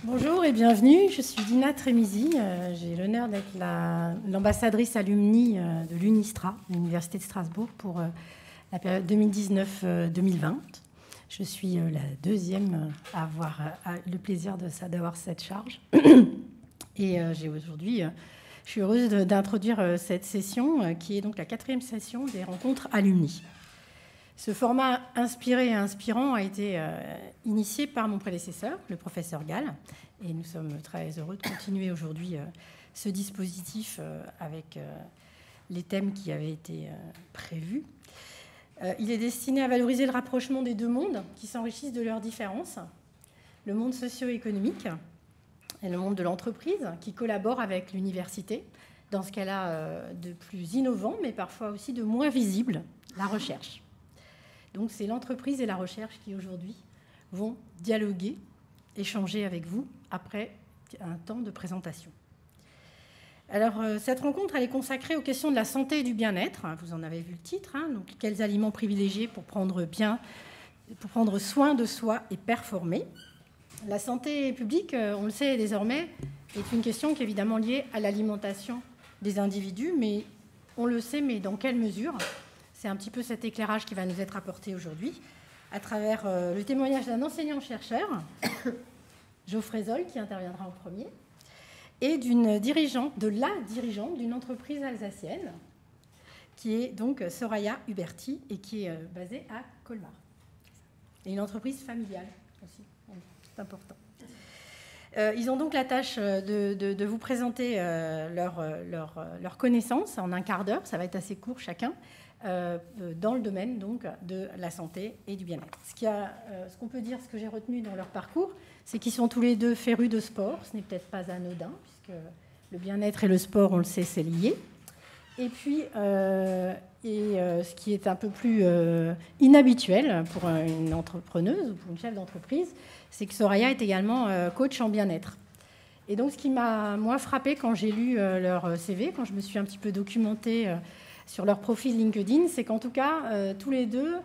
Bonjour et bienvenue, je suis Dina Trémisi, j'ai l'honneur d'être l'ambassadrice alumni de l'UNISTRA, l'Université de Strasbourg, pour la période 2019-2020. Je suis la deuxième à avoir le plaisir d'avoir cette charge. Et aujourd'hui, je suis heureuse d'introduire cette session qui est donc la 4e session des rencontres alumni. Ce format inspiré et inspirant a été initié par mon prédécesseur, le professeur Gall, et nous sommes très heureux de continuer aujourd'hui ce dispositif avec les thèmes qui avaient été prévus. Il est destiné à valoriser le rapprochement des deux mondes qui s'enrichissent de leurs différences, le monde socio-économique et le monde de l'entreprise qui collabore avec l'université dans ce qu'elle a de plus innovant, mais parfois aussi de moins visible, la recherche. Donc c'est l'entreprise et la recherche qui aujourd'hui vont dialoguer, échanger avec vous après un temps de présentation. Alors cette rencontre elle est consacrée aux questions de la santé et du bien-être. Vous en avez vu le titre. Donc quels aliments privilégier pour prendre soin de soi et performer. La santé publique, on le sait désormais, est une question qui est évidemment liée à l'alimentation des individus, mais on le sait, mais dans quelle mesure ? C'est un petit peu cet éclairage qui va nous être apporté aujourd'hui à travers le témoignage d'un enseignant-chercheur, Geoffrey Zoll, qui interviendra en premier, et de la dirigeante d'une entreprise alsacienne, qui est donc Soraya Huberti et qui est basée à Colmar. Et une entreprise familiale aussi, c'est important. Ils ont donc la tâche de vous présenter leurs connaissances en un quart d'heure, ça va être assez court chacun, dans le domaine donc, de la santé et du bien-être. Ce qu'on peut dire, ce que j'ai retenu dans leur parcours, c'est qu'ils sont tous les deux férus de sport. Ce n'est peut-être pas anodin, puisque le bien-être et le sport, on le sait, c'est lié. Et puis, ce qui est un peu plus inhabituel pour une entrepreneuse ou pour une chef d'entreprise, c'est que Soraya est également coach en bien-être. Et donc, ce qui m'a, moi, frappé quand j'ai lu leur CV, quand je me suis un petit peu documentée sur leur profil LinkedIn, c'est qu'en tout cas, tous les deux,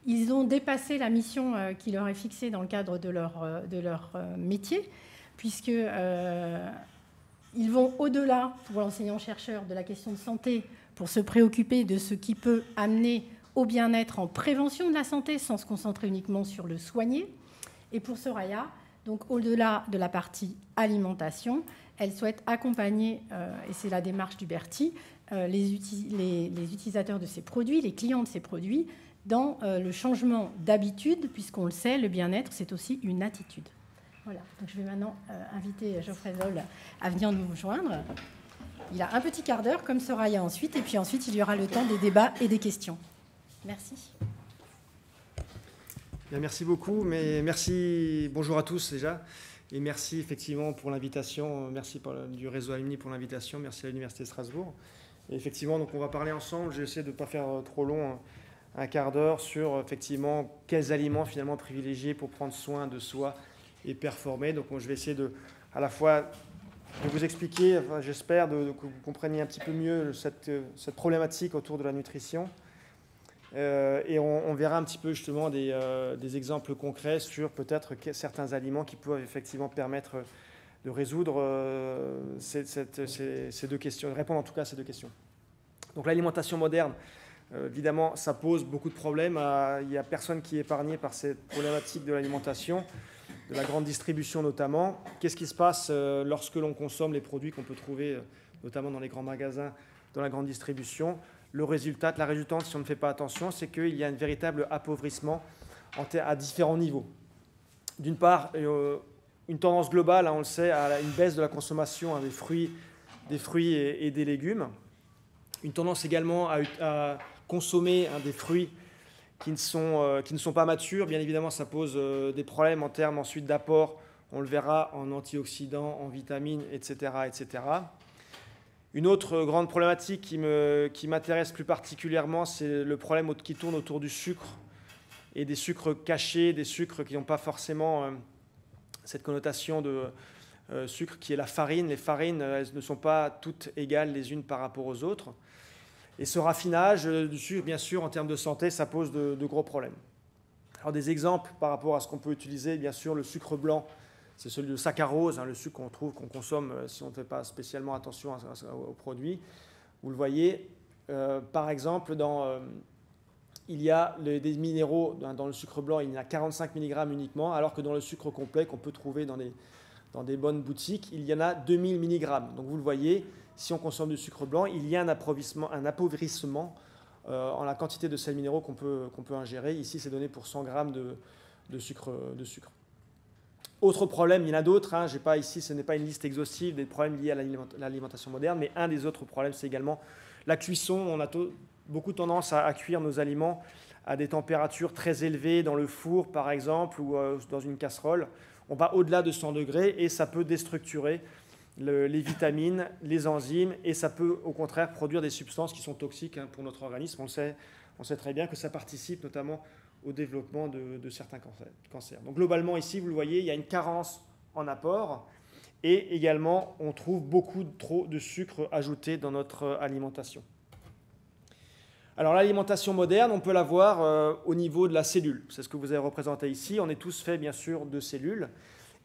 ils ont dépassé la mission qui leur est fixée dans le cadre de leur métier, puisqu'ils vont au-delà, pour l'enseignant-chercheur, de la question de santé, pour se préoccuper de ce qui peut amener au bien-être en prévention de la santé, sans se concentrer uniquement sur le soigner. Et pour Soraya, donc au-delà de la partie alimentation, elle souhaite accompagner, et c'est la démarche d'Huberti, les utilisateurs de ces produits, les clients de ces produits, dans le changement d'habitude, puisqu'on le sait, le bien-être, c'est aussi une attitude. Voilà, donc je vais maintenant inviter Geoffrey Zoll à venir nous rejoindre. Il a un petit quart d'heure, comme Soraya ensuite, et puis ensuite, il y aura le temps des débats et des questions. Merci. Bien, merci beaucoup, mais merci, bonjour à tous déjà, et merci effectivement pour l'invitation, merci du réseau Alumni pour l'invitation, merci à l'Université de Strasbourg. Et effectivement, donc on va parler ensemble, je vais essayer de ne pas faire trop long, un quart d'heure sur effectivement quels aliments finalement privilégier pour prendre soin de soi et performer. Donc je vais essayer à la fois de vous expliquer, enfin, j'espère que vous compreniez un petit peu mieux cette problématique autour de la nutrition. Et on verra un petit peu justement des exemples concrets sur peut-être certains aliments qui peuvent effectivement permettre de résoudre ces deux questions, de répondre en tout cas à ces deux questions. Donc l'alimentation moderne, évidemment, ça pose beaucoup de problèmes. Il n'y a personne qui est épargné par cette problématique de l'alimentation, de la grande distribution notamment. Qu'est-ce qui se passe lorsque l'on consomme les produits qu'on peut trouver notamment dans les grands magasins, dans la grande distribution ? La résultante, si on ne fait pas attention, c'est qu'il y a un véritable appauvrissement à différents niveaux. D'une part, une tendance globale, on le sait, à une baisse de la consommation des fruits et des légumes. Une tendance également à consommer des fruits qui ne sont pas matures. Bien évidemment, ça pose des problèmes en termes ensuite d'apport, on le verra, en antioxydants, en vitamines, etc. etc. Une autre grande problématique qui m'intéresse plus particulièrement, c'est le problème qui tourne autour du sucre et des sucres cachés, des sucres qui n'ont pas forcément cette connotation de sucre qui est la farine. Les farines, elles ne sont pas toutes égales les unes par rapport aux autres. Et ce raffinage du sucre, bien sûr, en termes de santé, ça pose de gros problèmes. Alors des exemples par rapport à ce qu'on peut utiliser, bien sûr, le sucre blanc c'est celui de saccharose, le sucre qu'on consomme si on ne fait pas spécialement attention aux produits. Vous le voyez, par exemple, il y a des minéraux dans le sucre blanc, il y en a 45 mg uniquement, alors que dans le sucre complet qu'on peut trouver dans des bonnes boutiques, il y en a 2000 mg. Donc vous le voyez, si on consomme du sucre blanc, il y a un appauvrissement en la quantité de sels minéraux qu'on peut ingérer. Ici, c'est donné pour 100 g de sucre. Autre problème, il y en a d'autres. Ici, ce n'est pas une liste exhaustive des problèmes liés à l'alimentation moderne, mais un des autres problèmes, c'est également la cuisson. On a beaucoup tendance à cuire nos aliments à des températures très élevées dans le four, par exemple, ou dans une casserole. On va au-delà de 100 degrés et ça peut déstructurer les vitamines, les enzymes, et ça peut au contraire produire des substances qui sont toxiques pour notre organisme. On sait très bien que ça participe notamment au développement de certains cancers. Donc globalement ici, vous le voyez, il y a une carence en apport et également on trouve beaucoup trop de sucre ajouté dans notre alimentation. Alors l'alimentation moderne, on peut la voir au niveau de la cellule. C'est ce que vous avez représenté ici. On est tous faits bien sûr de cellules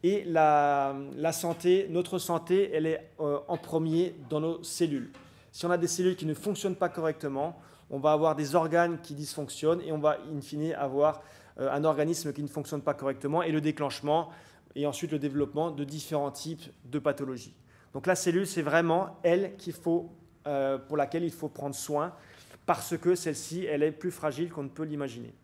et la santé, notre santé, elle est en premier dans nos cellules. Si on a des cellules qui ne fonctionnent pas correctement, on va avoir des organes qui dysfonctionnent et on va in fine avoir un organisme qui ne fonctionne pas correctement et le déclenchement et ensuite le développement de différents types de pathologies. Donc la cellule, c'est vraiment elle pour laquelle il faut prendre soin parce que celle-ci, elle est plus fragile qu'on ne peut l'imaginer.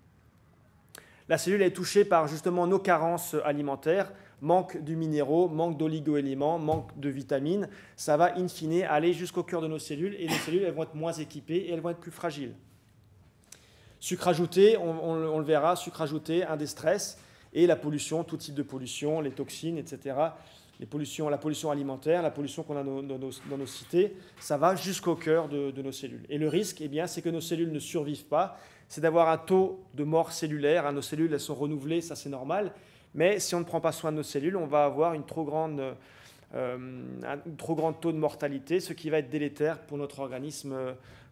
La cellule est touchée par justement nos carences alimentaires, manque de minéraux, manque d'oligo-éléments, manque de vitamines. Ça va in fine aller jusqu'au cœur de nos cellules et nos cellules elles vont être moins équipées et elles vont être plus fragiles. Sucre ajouté, on le verra, sucre ajouté, un des stress et la pollution, tout type de pollution, les toxines, etc. La pollution alimentaire, la pollution qu'on a dans nos cités, ça va jusqu'au cœur de nos cellules. Et le risque, c'est que nos cellules ne survivent pas, c'est d'avoir un taux de mort cellulaire. Nos cellules, elles sont renouvelées, ça c'est normal. Mais si on ne prend pas soin de nos cellules, on va avoir un trop grand taux de mortalité, ce qui va être délétère pour notre organisme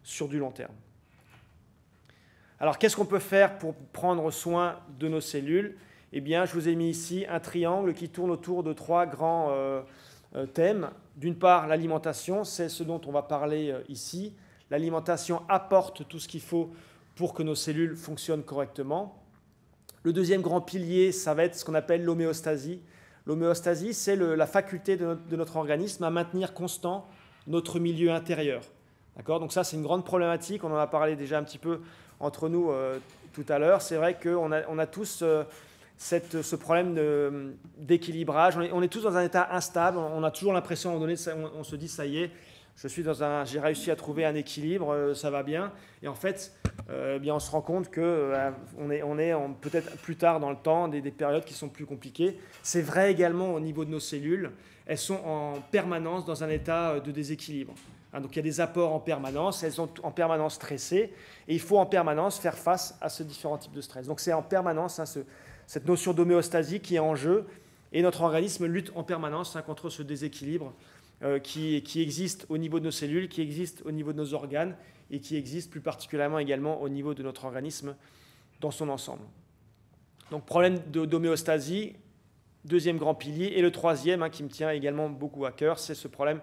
sur du long terme. Alors, qu'est-ce qu'on peut faire pour prendre soin de nos cellules ? Je vous ai mis ici un triangle qui tourne autour de 3 grands thèmes. D'une part, l'alimentation, c'est ce dont on va parler ici. L'alimentation apporte tout ce qu'il faut pour que nos cellules fonctionnent correctement. Le deuxième grand pilier, ça va être ce qu'on appelle l'homéostasie. L'homéostasie, c'est la faculté de notre organisme à maintenir constant notre milieu intérieur. D'accord ? Donc ça, c'est une grande problématique. On en a parlé déjà un petit peu entre nous tout à l'heure. C'est vrai qu'on a tous ce problème d'équilibrage. On est tous dans un état instable. On a toujours l'impression, à un moment donné, on se dit, ça y est, j'ai réussi à trouver un équilibre, ça va bien. Et en fait, on se rend compte qu'on est peut-être plus tard dans le temps, des périodes qui sont plus compliquées. C'est vrai également au niveau de nos cellules. Elles sont en permanence dans un état de déséquilibre. Donc il y a des apports en permanence, elles sont en permanence stressées et il faut en permanence faire face à ce différents types de stress. Donc c'est en permanence cette notion d'homéostasie qui est en jeu et notre organisme lutte en permanence contre ce déséquilibre qui existe au niveau de nos cellules, qui existe au niveau de nos organes et qui existe plus particulièrement également au niveau de notre organisme dans son ensemble. Donc problème d'homéostasie, deuxième grand pilier. Et le troisième qui me tient également beaucoup à cœur, c'est ce problème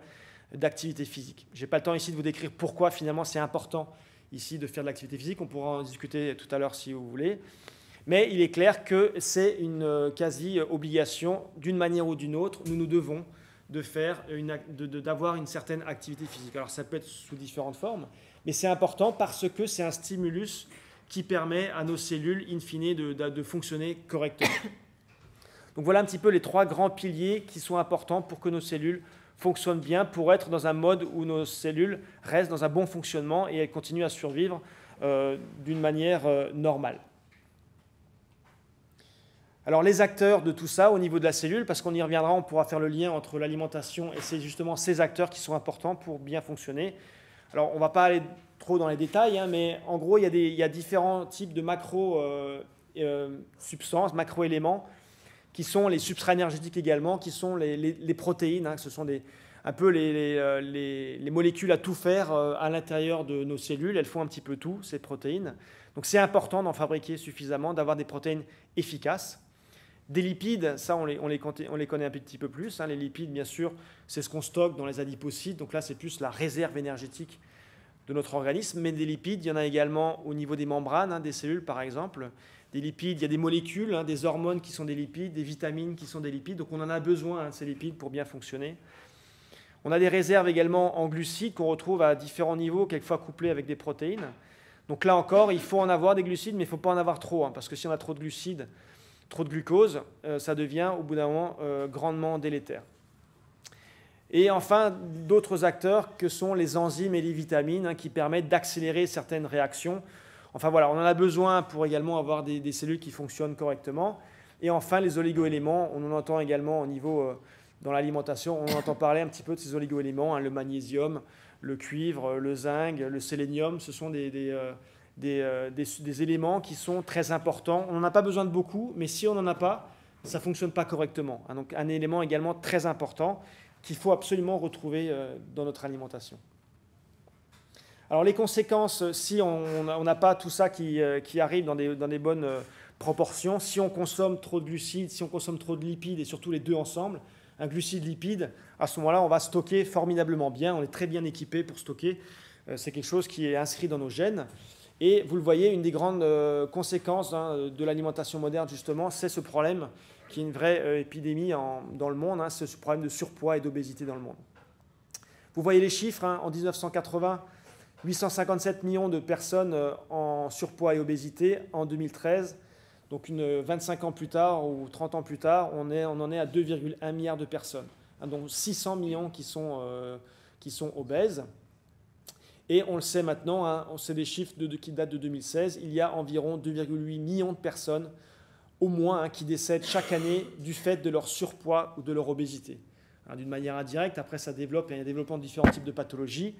d'activité physique. Je n'ai pas le temps ici de vous décrire pourquoi finalement c'est important ici de faire de l'activité physique. On pourra en discuter tout à l'heure si vous voulez. Mais il est clair que c'est une quasi-obligation, d'une manière ou d'une autre, nous devons d'avoir une certaine activité physique. Alors ça peut être sous différentes formes, mais c'est important parce que c'est un stimulus qui permet à nos cellules, in fine, de fonctionner correctement. Donc voilà un petit peu les 3 grands piliers qui sont importants pour que nos cellules fonctionnent bien, pour être dans un mode où nos cellules restent dans un bon fonctionnement et elles continuent à survivre d'une manière normale. Alors les acteurs de tout ça au niveau de la cellule, parce qu'on y reviendra, on pourra faire le lien entre l'alimentation et c'est justement ces acteurs qui sont importants pour bien fonctionner. Alors on ne va pas aller trop dans les détails, mais en gros il y a différents types de macro-substances, macro-éléments, qui sont les substrats énergétiques également, qui sont les protéines, ce sont un peu les molécules à tout faire à l'intérieur de nos cellules. Elles font un petit peu tout, ces protéines. Donc c'est important d'en fabriquer suffisamment, d'avoir des protéines efficaces. Des lipides, ça, on les connaît un petit peu plus. Hein. Les lipides, bien sûr, c'est ce qu'on stocke dans les adipocytes. Donc là, c'est plus la réserve énergétique de notre organisme. Mais des lipides, il y en a également au niveau des membranes, hein, des cellules, par exemple. Des lipides, il y a des molécules, hein, des hormones qui sont des lipides, des vitamines qui sont des lipides. Donc on en a besoin, hein, de ces lipides pour bien fonctionner. On a des réserves également en glucides qu'on retrouve à différents niveaux, quelquefois couplés avec des protéines. Donc là encore, il faut en avoir des glucides, mais il ne faut pas en avoir trop, hein, parce que si on a trop de glucides, trop de glucose, ça devient au bout d'un moment grandement délétère. Et enfin, d'autres acteurs que sont les enzymes et les vitamines, hein, qui permettent d'accélérer certaines réactions. Enfin voilà, on en a besoin pour également avoir des cellules qui fonctionnent correctement. Et enfin, les oligoéléments, on en entend également au niveau dans l'alimentation, on entend parler un petit peu de ces oligoéléments, hein, le magnésium, le cuivre, le zinc, le sélénium, ce sont des éléments qui sont très importants. On n'en a pas besoin de beaucoup, mais si on n'en a pas, ça ne fonctionne pas correctement. Donc un élément également très important qu'il faut absolument retrouver dans notre alimentation. Alors les conséquences, si on n'a pas tout ça qui arrive dans des bonnes proportions, si on consomme trop de glucides, si on consomme trop de lipides, et surtout les deux ensemble, un glucide-lipide, à ce moment-là, on va stocker formidablement bien, on est très bien équipé pour stocker. C'est quelque chose qui est inscrit dans nos gènes. Et vous le voyez, une des grandes conséquences, hein, de l'alimentation moderne, justement, c'est ce problème qui est une vraie épidémie dans le monde, hein, c'est ce problème de surpoids et d'obésité dans le monde. Vous voyez les chiffres, hein, en 1980, 857 millions de personnes en surpoids et obésité. En 2013, donc 25 ans plus tard ou 30 ans plus tard, on en est à 2,1 milliards de personnes. Hein, donc 600 millions qui sont obèses. Et on le sait maintenant, hein, c'est des chiffres qui datent de 2016, il y a environ 2,8 millions de personnes au moins, hein, qui décèdent chaque année du fait de leur surpoids ou de leur obésité. Hein, d'une manière indirecte, après ça développe, il y a un développement de différents types de pathologies,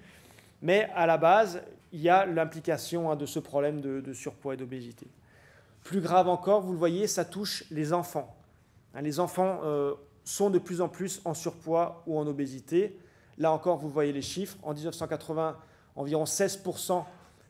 mais à la base, il y a l'implication, hein, de ce problème de surpoids et d'obésité. Plus grave encore, vous le voyez, ça touche les enfants. Hein, les enfants sont de plus en plus en surpoids ou en obésité. Là encore, vous voyez les chiffres. En 1980, environ 16%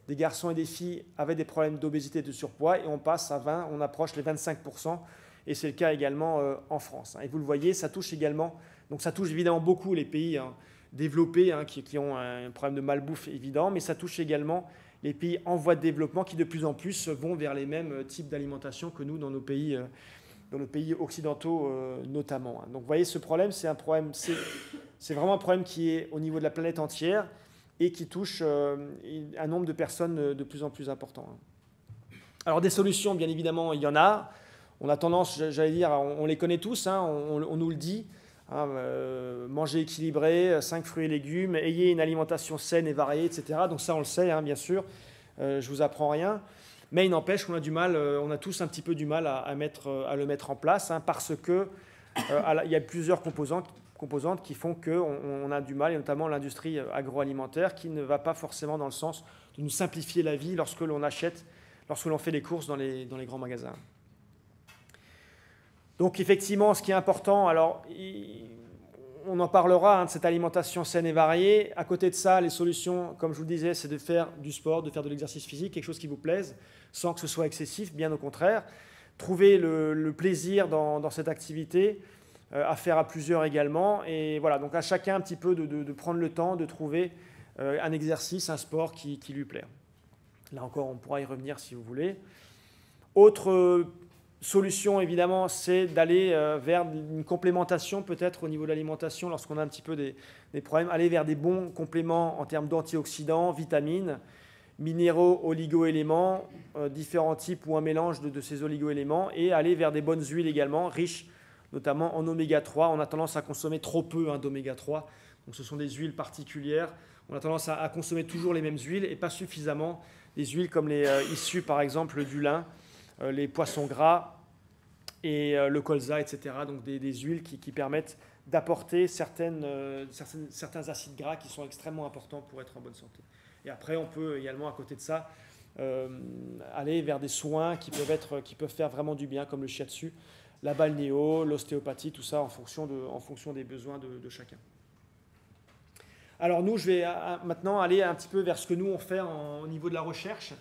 des garçons et des filles avaient des problèmes d'obésité et de surpoids, et on passe à 20, on approche les 25%, et c'est le cas également en France. Et vous le voyez, ça touche également, donc ça touche évidemment beaucoup les pays, hein, développés, hein, qui ont un problème de malbouffe évident, mais ça touche également les pays en voie de développement qui de plus en plus vont vers les mêmes types d'alimentation que nous dans nos pays occidentaux notamment. Donc vous voyez, ce problème, c'est vraiment un problème qui est au niveau de la planète entière, et qui touche un nombre de personnes de plus en plus important. Alors des solutions, bien évidemment, il y en a. On a tendance, j'allais dire, on les connaît tous, hein, on nous le dit, hein, manger équilibré, 5 fruits et légumes, ayez une alimentation saine et variée, etc. Donc ça, on le sait, hein, bien sûr, je ne vous apprends rien. Mais il n'empêche qu'on a du mal, on a tous un petit peu du mal à le mettre en place, hein, parce que il y a plusieurs composantes qui font qu'on a du mal, et notamment l'industrie agroalimentaire, qui ne va pas forcément dans le sens de nous simplifier la vie lorsque l'on fait les courses dans les grands magasins. Donc effectivement, ce qui est important, alors on en parlera, hein, de cette alimentation saine et variée. À côté de ça, les solutions, comme je vous le disais, c'est de faire du sport, de faire de l'exercice physique, quelque chose qui vous plaise, sans que ce soit excessif, bien au contraire. Trouver le plaisir dans cette activité, à faire à plusieurs également. Et voilà, donc à chacun un petit peu de prendre le temps de trouver un exercice, un sport qui lui plaît. Là encore, on pourra y revenir si vous voulez. Autre solution, évidemment, c'est d'aller vers une complémentation peut-être au niveau de l'alimentation lorsqu'on a un petit peu des problèmes, aller vers des bons compléments en termes d'antioxydants, vitamines, minéraux, oligo-éléments, différents types ou un mélange de ces oligo-éléments, et aller vers des bonnes huiles également, riches notamment en oméga 3. On a tendance à consommer trop peu, hein, d'oméga 3, donc ce sont des huiles particulières. On a tendance à consommer toujours les mêmes huiles et pas suffisamment des huiles comme les issues par exemple du lin, les poissons gras et le colza, etc. Donc des huiles qui permettent d'apporter certains acides gras qui sont extrêmement importants pour être en bonne santé. Et après, on peut également, à côté de ça, aller vers des soins qui peuvent faire vraiment du bien, comme le shiatsu, la balnéo, l'ostéopathie, tout ça en fonction des besoins de chacun. Alors nous, je vais maintenant aller un petit peu vers ce que nous on fait au niveau de la recherche.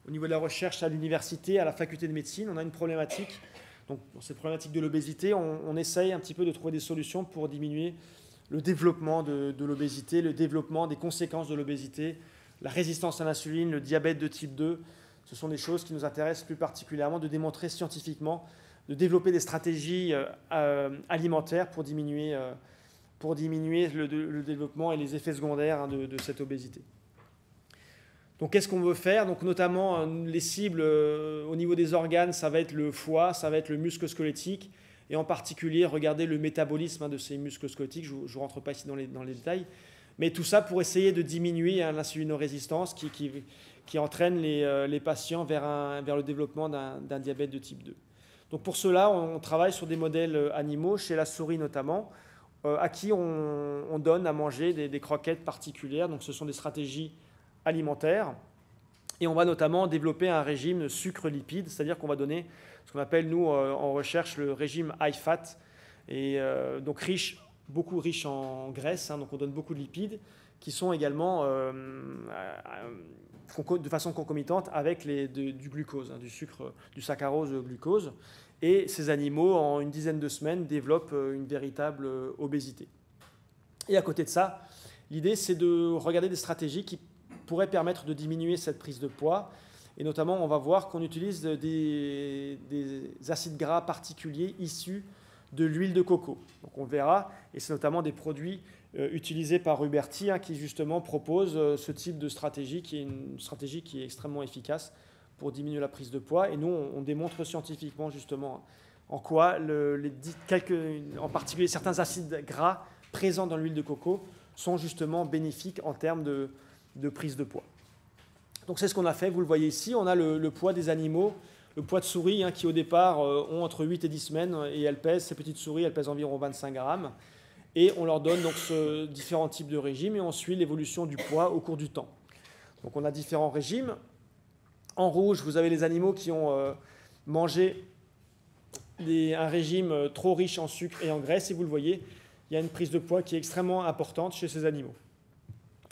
Au niveau de la recherche à l'université, à la faculté de médecine, on a une problématique Donc, dans cette problématique de l'obésité, on essaye un petit peu de trouver des solutions pour diminuer le développement de l'obésité, le développement des conséquences de l'obésité, la résistance à l'insuline, le diabète de type 2. Ce sont des choses qui nous intéressent plus particulièrement de démontrer scientifiquement, de développer des stratégies alimentaires pour diminuer le développement et les effets secondaires de cette obésité. Donc, qu'est-ce qu'on veut faire? Donc, notamment, les cibles au niveau des organes, ça va être le foie, ça va être le muscle squelettique, et en particulier, regarder le métabolisme de ces muscles squelettiques. Je ne rentre pas ici dans les détails, mais tout ça pour essayer de diminuer l'insulinorésistance qui entraîne les patients vers le développement d'un diabète de type 2. Donc, pour cela, on travaille sur des modèles animaux, chez la souris notamment, à qui on donne à manger des croquettes particulières. Donc, ce sont des stratégies alimentaires. Et on va notamment développer un régime sucre-lipides, c'est-à-dire qu'on va donner ce qu'on appelle, nous, en recherche, le régime high fat, et donc beaucoup riche en graisse, donc on donne beaucoup de lipides, qui sont également de façon concomitante avec du glucose, du sucre, du saccharose glucose. Et ces animaux, en une dizaine de semaines, développent une véritable obésité. Et à côté de ça, l'idée, c'est de regarder des stratégies qui pourraient permettre de diminuer cette prise de poids. Et notamment, on va voir qu'on utilise des acides gras particuliers issus de l'huile de coco. Donc on verra, et c'est notamment des produits utilisés par Huberti qui justement propose ce type de stratégie, qui est une stratégie qui est extrêmement efficace pour diminuer la prise de poids. Et nous, on démontre scientifiquement justement en quoi, en particulier certains acides gras présents dans l'huile de coco, sont justement bénéfiques en termes de prise de poids. Donc c'est ce qu'on a fait, vous le voyez ici, on a le poids des animaux, le poids de souris qui au départ ont entre 8 et 10 semaines, et ces petites souris, elles pèsent environ 25 grammes, et on leur donne donc différents types de régimes, et on suit l'évolution du poids au cours du temps. Donc on a différents régimes. En rouge, vous avez les animaux qui ont mangé un régime trop riche en sucre et en graisse, et vous le voyez, il y a une prise de poids qui est extrêmement importante chez ces animaux.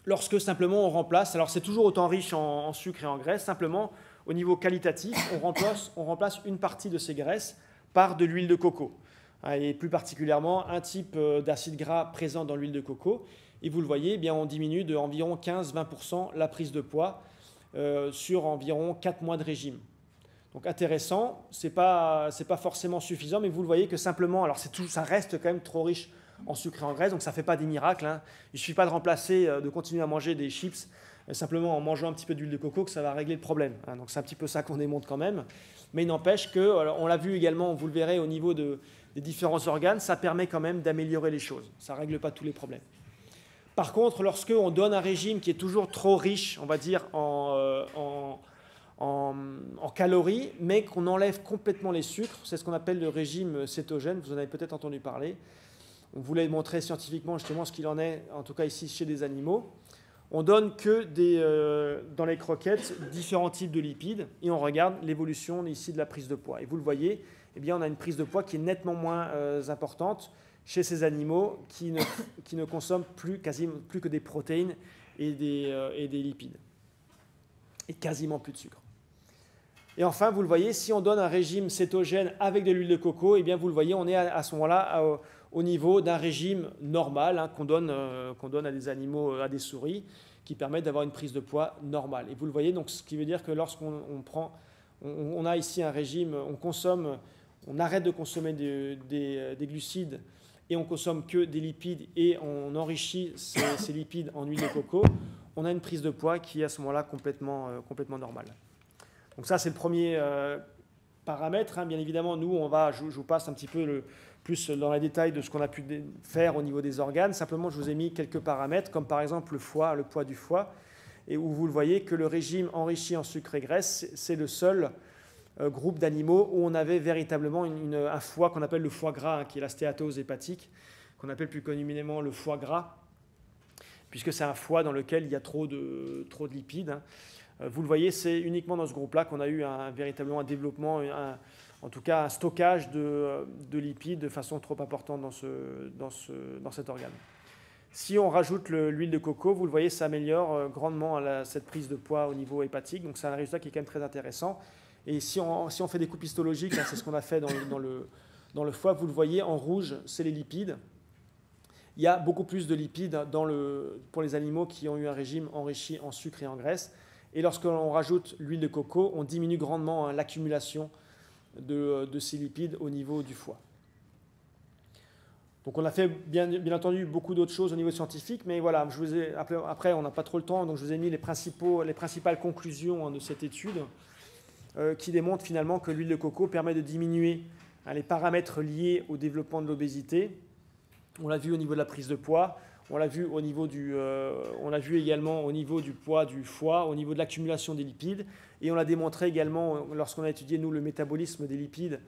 Lorsque simplement on remplace, alors c'est toujours autant riche en sucre et en graisse, simplement au niveau qualitatif, on remplace une partie de ces graisses par de l'huile de coco. Et plus particulièrement un type d'acide gras présent dans l'huile de coco. Et vous le voyez, eh bien, on diminue de environ 15-20% la prise de poids sur environ 4 mois de régime. Donc intéressant, ce n'est pas forcément suffisant, mais vous le voyez que simplement, alors ça reste quand même trop riche en sucre et en graisse, donc ça ne fait pas des miracles. Il ne suffit pas de remplacer, de continuer à manger des chips, simplement en mangeant un petit peu d'huile de coco, que ça va régler le problème. Donc c'est un petit peu ça qu'on démontre quand même. Mais il n'empêche qu'on l'a vu également, vous le verrez au niveau des différents organes, ça permet quand même d'améliorer les choses. Ça ne règle pas tous les problèmes. Par contre, lorsqu'on donne un régime qui est toujours trop riche, on va dire, en calories, mais qu'on enlève complètement les sucres, c'est ce qu'on appelle le régime cétogène, vous en avez peut-être entendu parler. On voulait montrer scientifiquement justement ce qu'il en est, en tout cas ici chez des animaux. On donne que dans les croquettes différents types de lipides et on regarde l'évolution ici de la prise de poids. Et vous le voyez, eh bien, on a une prise de poids qui est nettement moins importante chez ces animaux qui ne consomment plus que des protéines et des lipides. Et quasiment plus de sucre. Et enfin, vous le voyez, si on donne un régime cétogène avec de l'huile de coco, eh bien, vous le voyez, on est à ce moment-là au niveau d'un régime normal qu'on donne à des animaux, à des souris, qui permet d'avoir une prise de poids normale. Et vous le voyez, donc, ce qui veut dire que lorsqu'on on a ici un régime, on arrête de consommer des glucides et on consomme que des lipides et on enrichit ces lipides en huile de coco, on a une prise de poids qui est à ce moment-là complètement normale. Donc ça, c'est le premier paramètre. Bien évidemment, nous, je vous passe un petit peu plus dans les détails de ce qu'on a pu faire au niveau des organes. Simplement, je vous ai mis quelques paramètres, comme par exemple le foie, le poids du foie, et où vous le voyez que le régime enrichi en sucre et graisse, c'est le seul groupe d'animaux où on avait véritablement un foie qu'on appelle le foie gras, qui est la stéatose hépatique, qu'on appelle plus communément le foie gras, puisque c'est un foie dans lequel il y a trop de lipides. Vous le voyez, c'est uniquement dans ce groupe-là qu'on a eu véritablement un développement, en tout cas un stockage de lipides de façon trop importante dans cet organe. Si on rajoute l'huile de coco, vous le voyez, ça améliore grandement cette prise de poids au niveau hépatique. Donc c'est un résultat qui est quand même très intéressant. Et si on fait des coupes histologiques, c'est ce qu'on a fait dans le foie, vous le voyez, en rouge, c'est les lipides. Il y a beaucoup plus de lipides pour les animaux qui ont eu un régime enrichi en sucre et en graisse. Et lorsque l'on rajoute l'huile de coco, on diminue grandement l'accumulation de ces lipides au niveau du foie. Donc on a fait bien entendu beaucoup d'autres choses au niveau scientifique, mais voilà, après on n'a pas trop le temps, donc je vous ai mis les principales conclusions de cette étude qui démontrent finalement que l'huile de coco permet de diminuer les paramètres liés au développement de l'obésité. On l'a vu au niveau de la prise de poids, on l'a vu également au niveau du poids du foie, au niveau de l'accumulation des lipides, et on l'a démontré également lorsqu'on a étudié nous le métabolisme des lipides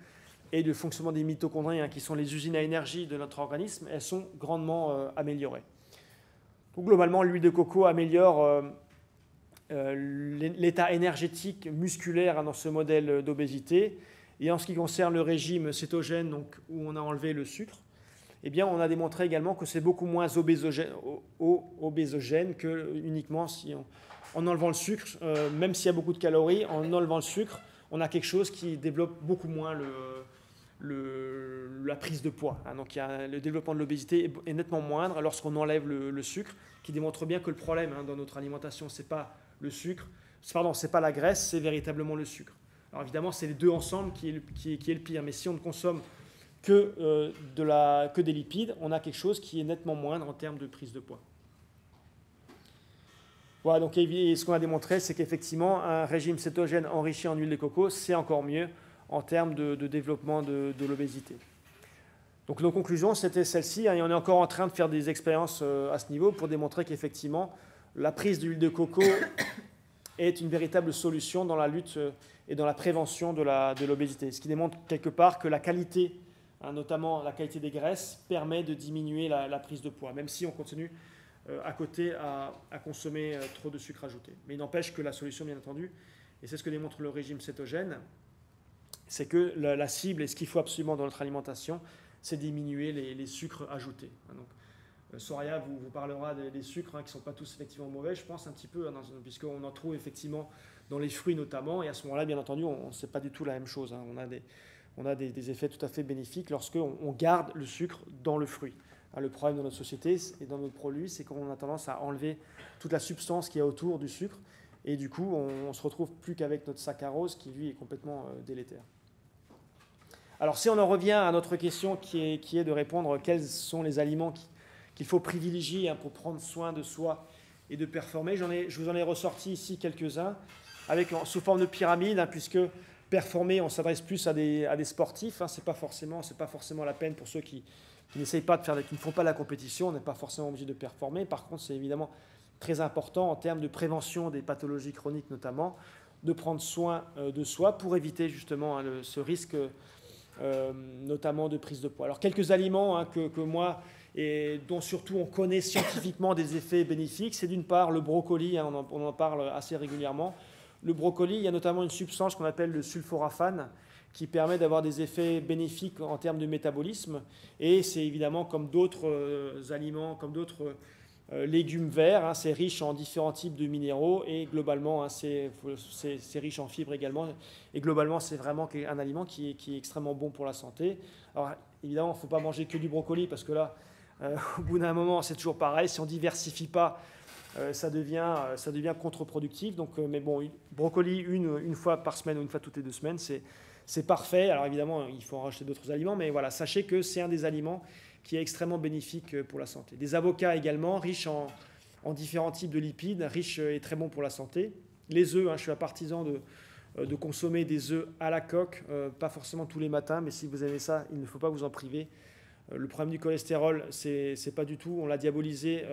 et le fonctionnement des mitochondries, qui sont les usines à énergie de notre organisme, elles sont grandement améliorées. Donc globalement, l'huile de coco améliore l'état énergétique musculaire dans ce modèle d'obésité. Et en ce qui concerne le régime cétogène, donc, où on a enlevé le sucre, eh bien, on a démontré également que c'est beaucoup moins obésogène que uniquement en enlevant le sucre, même s'il y a beaucoup de calories, en enlevant le sucre, on a quelque chose qui développe beaucoup moins la prise de poids. Donc le développement de l'obésité est nettement moindre lorsqu'on enlève le sucre, qui démontre bien que le problème dans notre alimentation, ce n'est pas le sucre, c'est pas la graisse, c'est véritablement le sucre. Alors évidemment, c'est les deux ensemble qui est le pire, mais si on ne consomme que des lipides, on a quelque chose qui est nettement moindre en termes de prise de poids. Voilà, donc ce qu'on a démontré, c'est qu'effectivement, un régime cétogène enrichi en huile de coco, c'est encore mieux en termes de développement de l'obésité. Donc nos conclusions, c'était celles-ci, et on est encore en train de faire des expériences à ce niveau pour démontrer qu'effectivement, la prise d'huile de coco est une véritable solution dans la lutte et dans la prévention de l'obésité. Ce qui démontre quelque part que la qualité, notamment la qualité des graisses, permet de diminuer la prise de poids, même si on continue à côté à consommer trop de sucre ajouté. Mais il n'empêche que la solution, bien entendu, et c'est ce que démontre le régime cétogène, c'est que la cible et ce qu'il faut absolument dans notre alimentation, c'est diminuer les sucres ajoutés. Donc, Soraya vous parlera des sucres qui ne sont pas tous effectivement mauvais, je pense un petit peu, puisqu'on en trouve effectivement dans les fruits notamment, et à ce moment-là, bien entendu, ce n'est pas du tout la même chose. On a des effets tout à fait bénéfiques lorsqu'on garde le sucre dans le fruit. Le problème de notre société et dans notre produit, c'est qu'on a tendance à enlever toute la substance qui est autour du sucre, et du coup, on ne se retrouve plus qu'avec notre saccharose qui, lui, est complètement délétère. Alors, si on en revient à notre question qui est de répondre quels sont les aliments qu'il faut privilégier pour prendre soin de soi et de performer, je vous en ai ressorti ici quelques-uns, sous forme de pyramide, puisque performer, on s'adresse plus à des sportifs, c'est pas forcément la peine pour ceux qui n'essayent pas qui ne font pas la compétition, on n'est pas forcément obligé de performer. Par contre, c'est évidemment très important en termes de prévention des pathologies chroniques notamment, de prendre soin de soi pour éviter justement ce risque notamment de prise de poids. Alors quelques aliments que moi, et dont surtout on connaît scientifiquement des effets bénéfiques, c'est d'une part le brocoli, on en parle assez régulièrement. Le brocoli, il y a notamment une substance qu'on appelle le sulforaphane qui permet d'avoir des effets bénéfiques en termes de métabolisme, et c'est évidemment comme d'autres aliments, comme d'autres légumes verts, c'est riche en différents types de minéraux, et globalement c'est riche en fibres également, et globalement c'est vraiment un aliment qui est extrêmement bon pour la santé. Alors évidemment, il ne faut pas manger que du brocoli, parce que là, au bout d'un moment, c'est toujours pareil, si on ne diversifie pas, ça devient contre-productif. Donc, mais bon, brocoli une fois par semaine ou une fois toutes les 2 semaines, c'est parfait. Alors évidemment, il faut en rajouter d'autres aliments, mais voilà, sachez que c'est un des aliments qui est extrêmement bénéfique pour la santé. Des avocats également, riches en différents types de lipides, riches et très bons pour la santé. Les œufs, je suis un partisan de consommer des œufs à la coque, pas forcément tous les matins, mais si vous aimez ça, il ne faut pas vous en priver. Le problème du cholestérol, c'est pas du tout, on l'a diabolisé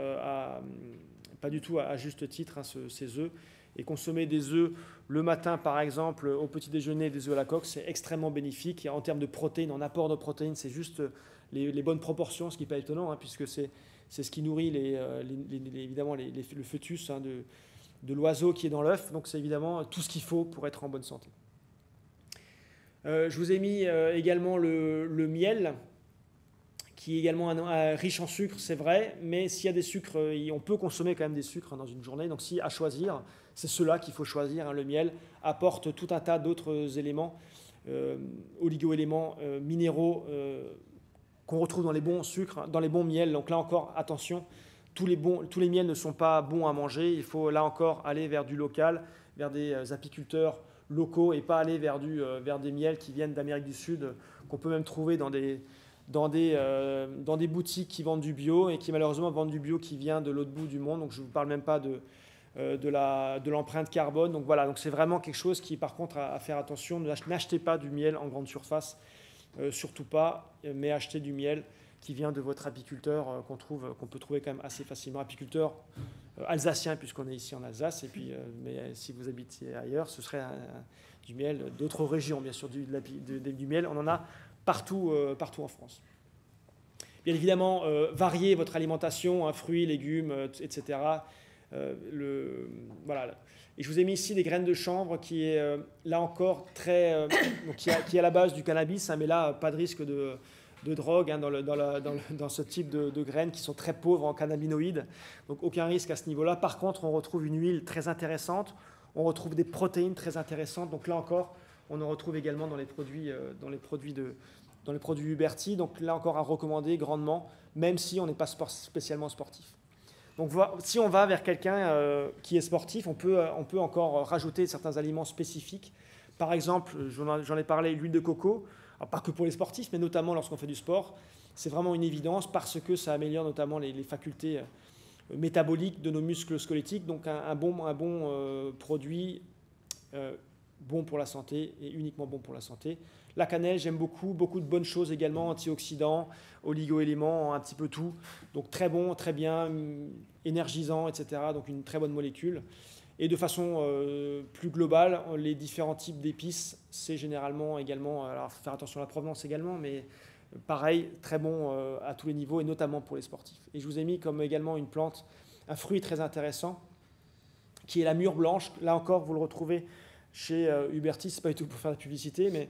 pas du tout à juste titre, ces œufs. Et consommer des œufs le matin, par exemple, au petit déjeuner, des œufs à la coque, c'est extrêmement bénéfique. Et en termes de protéines, en apport de protéines, c'est juste les bonnes proportions, ce qui n'est pas étonnant, puisque c'est ce qui nourrit évidemment le fœtus de l'oiseau qui est dans l'œuf. Donc c'est évidemment tout ce qu'il faut pour être en bonne santé. Je vous ai mis également le miel, qui est également riche en sucre, c'est vrai, mais s'il y a des sucres, on peut consommer quand même des sucres dans une journée. Donc si à choisir, c'est ceux-là qu'il faut choisir. Le miel apporte tout un tas d'autres éléments, oligo-éléments minéraux qu'on retrouve dans les bons sucres, dans les bons miels. Donc là encore, attention, tous les miels ne sont pas bons à manger. Il faut là encore aller vers du local, vers des apiculteurs locaux et pas aller vers des miels qui viennent d'Amérique du Sud, qu'on peut même trouver dans des boutiques qui vendent du bio et qui malheureusement vendent du bio qui vient de l'autre bout du monde. Donc je ne vous parle même pas de l'empreinte carbone. Donc voilà, donc c'est vraiment quelque chose qui par contre à faire attention. N'achetez pas du miel en grande surface, surtout pas, mais achetez du miel qui vient de votre apiculteur qu'on peut trouver quand même assez facilement. Apiculteur alsacien puisqu'on est ici en Alsace. Et puis, mais si vous habitiez ailleurs, ce serait du miel d'autres régions, bien sûr, du miel. On en a partout en France. Bien évidemment, variez votre alimentation, fruits, légumes, etc. Voilà. Et je vous ai mis ici des graines de chanvre qui est là encore qui est à la base du cannabis, mais là, pas de risque de drogue dans ce type de graines qui sont très pauvres en cannabinoïdes. Donc aucun risque à ce niveau-là. Par contre, on retrouve une huile très intéressante, on retrouve des protéines très intéressantes. Donc là encore, on en retrouve également dans les produits Huberty. Donc là encore à recommander grandement, même si on n'est pas spécialement sportif. Donc si on va vers quelqu'un qui est sportif, on peut encore rajouter certains aliments spécifiques. Par exemple, j'en ai parlé, l'huile de coco. Alors, pas que pour les sportifs, mais notamment lorsqu'on fait du sport. C'est vraiment une évidence parce que ça améliore notamment les facultés métaboliques de nos muscles squelettiques. Donc un bon produit bon pour la santé et uniquement bon pour la santé. La cannelle, j'aime beaucoup de bonnes choses également, antioxydants, oligo-éléments, un petit peu tout. Donc très bon, très bien, énergisant, etc. Donc une très bonne molécule. Et de façon plus globale, les différents types d'épices, c'est généralement également, alors il faut faire attention à la provenance également, mais pareil, très bon à tous les niveaux et notamment pour les sportifs. Et je vous ai mis comme également une plante, un fruit très intéressant, qui est la mûre blanche. Là encore, vous le retrouvez chez Huberty, c'est pas du tout pour faire de la publicité, mais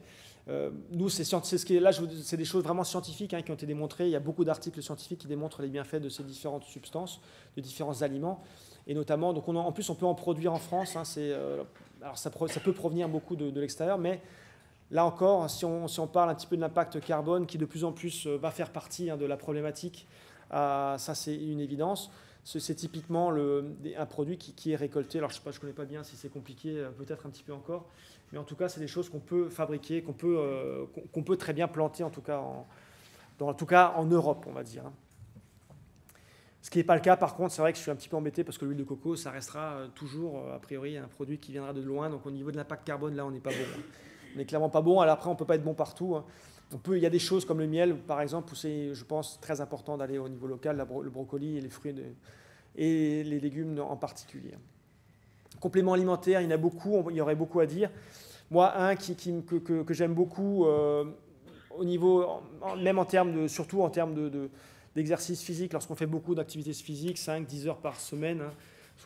nous, c'est des choses vraiment scientifiques qui ont été démontrées. Il y a beaucoup d'articles scientifiques qui démontrent les bienfaits de ces différentes substances, de différents aliments. Et notamment, donc en plus, on peut en produire en France. Alors ça peut provenir beaucoup de l'extérieur, mais là encore, si on parle un petit peu de l'impact carbone qui de plus en plus va faire partie de la problématique, ça c'est une évidence. C'est typiquement un produit qui est récolté. Alors je ne connais pas bien si c'est compliqué, peut-être un petit peu encore, mais en tout cas, c'est des choses qu'on peut fabriquer, qu'on peut très bien planter, en tout cas en Europe, on va dire. Ce qui n'est pas le cas, par contre, c'est vrai que je suis un petit peu embêté parce que l'huile de coco, ça restera toujours, a priori, un produit qui viendra de loin. Donc au niveau de l'impact carbone, là, on n'est pas bon. On n'est clairement pas bon. Alors après, on ne peut pas être bon partout. Il y a des choses comme le miel, par exemple, où c'est, je pense, très important d'aller au niveau local, le brocoli et les fruits et les légumes en particulier. Compléments alimentaires, il y en a beaucoup, il y aurait beaucoup à dire. Moi, un que j'aime beaucoup, au niveau, même surtout en termes d'exercice physique, lorsqu'on fait beaucoup d'activités physiques, 5-10 heures par semaine,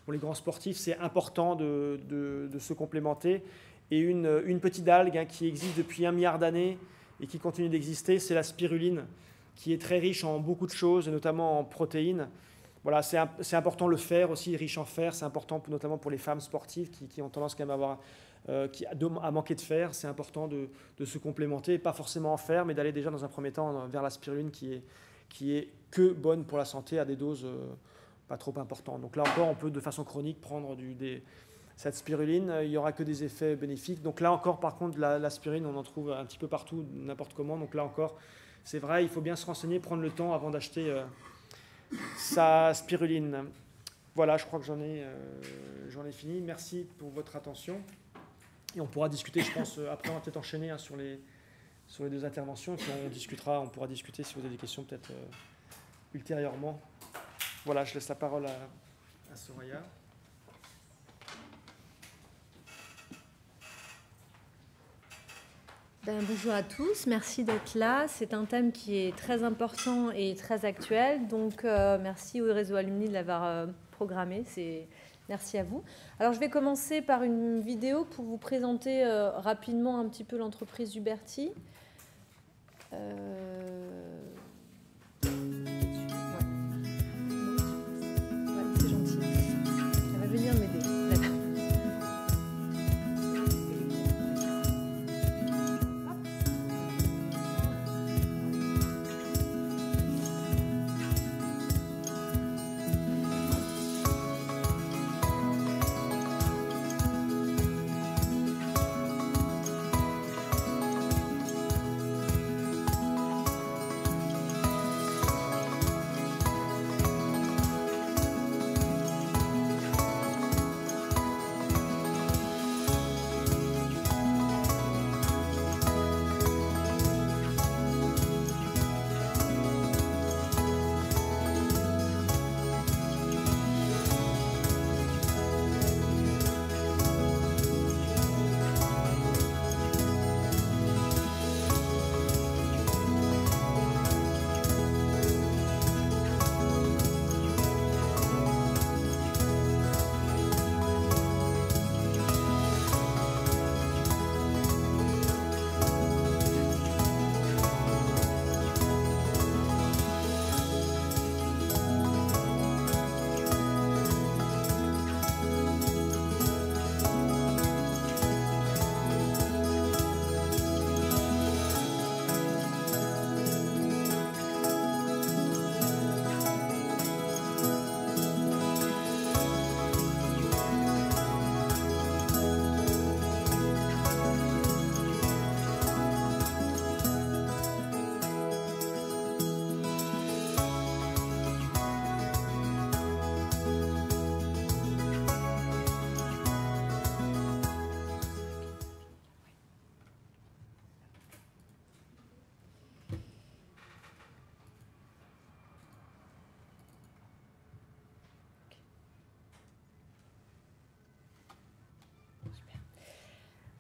pour les grands sportifs, c'est important de se complémenter. Et une petite algue qui existe depuis 1 milliard d'années et qui continue d'exister, c'est la spiruline, qui est très riche en beaucoup de choses, et notamment en protéines. Voilà, c'est important le fer aussi, riche en fer, c'est important notamment pour les femmes sportives qui ont tendance quand même à manquer de fer. C'est important de se complémenter, pas forcément en fer, mais d'aller déjà dans un premier temps vers la spiruline qui est que bonne pour la santé à des doses pas trop importantes. Donc là encore, on peut de façon chronique prendre cette spiruline, il n'y aura que des effets bénéfiques. Donc là encore, par contre, la spiruline, on en trouve un petit peu partout, n'importe comment. Donc là encore, c'est vrai, il faut bien se renseigner, prendre le temps avant d'acheter sa spiruline. Voilà, je crois que j'en ai fini. Merci pour votre attention. Et on pourra discuter, je pense, après on va peut-être enchaîner sur les 2 interventions. Et puis on pourra discuter si vous avez des questions peut-être ultérieurement. Voilà, je laisse la parole à Soraya. Bonjour à tous, merci d'être là. C'est un thème qui est très important et très actuel. Donc, merci au réseau Alumni de l'avoir programmé. Merci à vous. Alors, je vais commencer par une vidéo pour vous présenter rapidement un petit peu l'entreprise Huberty.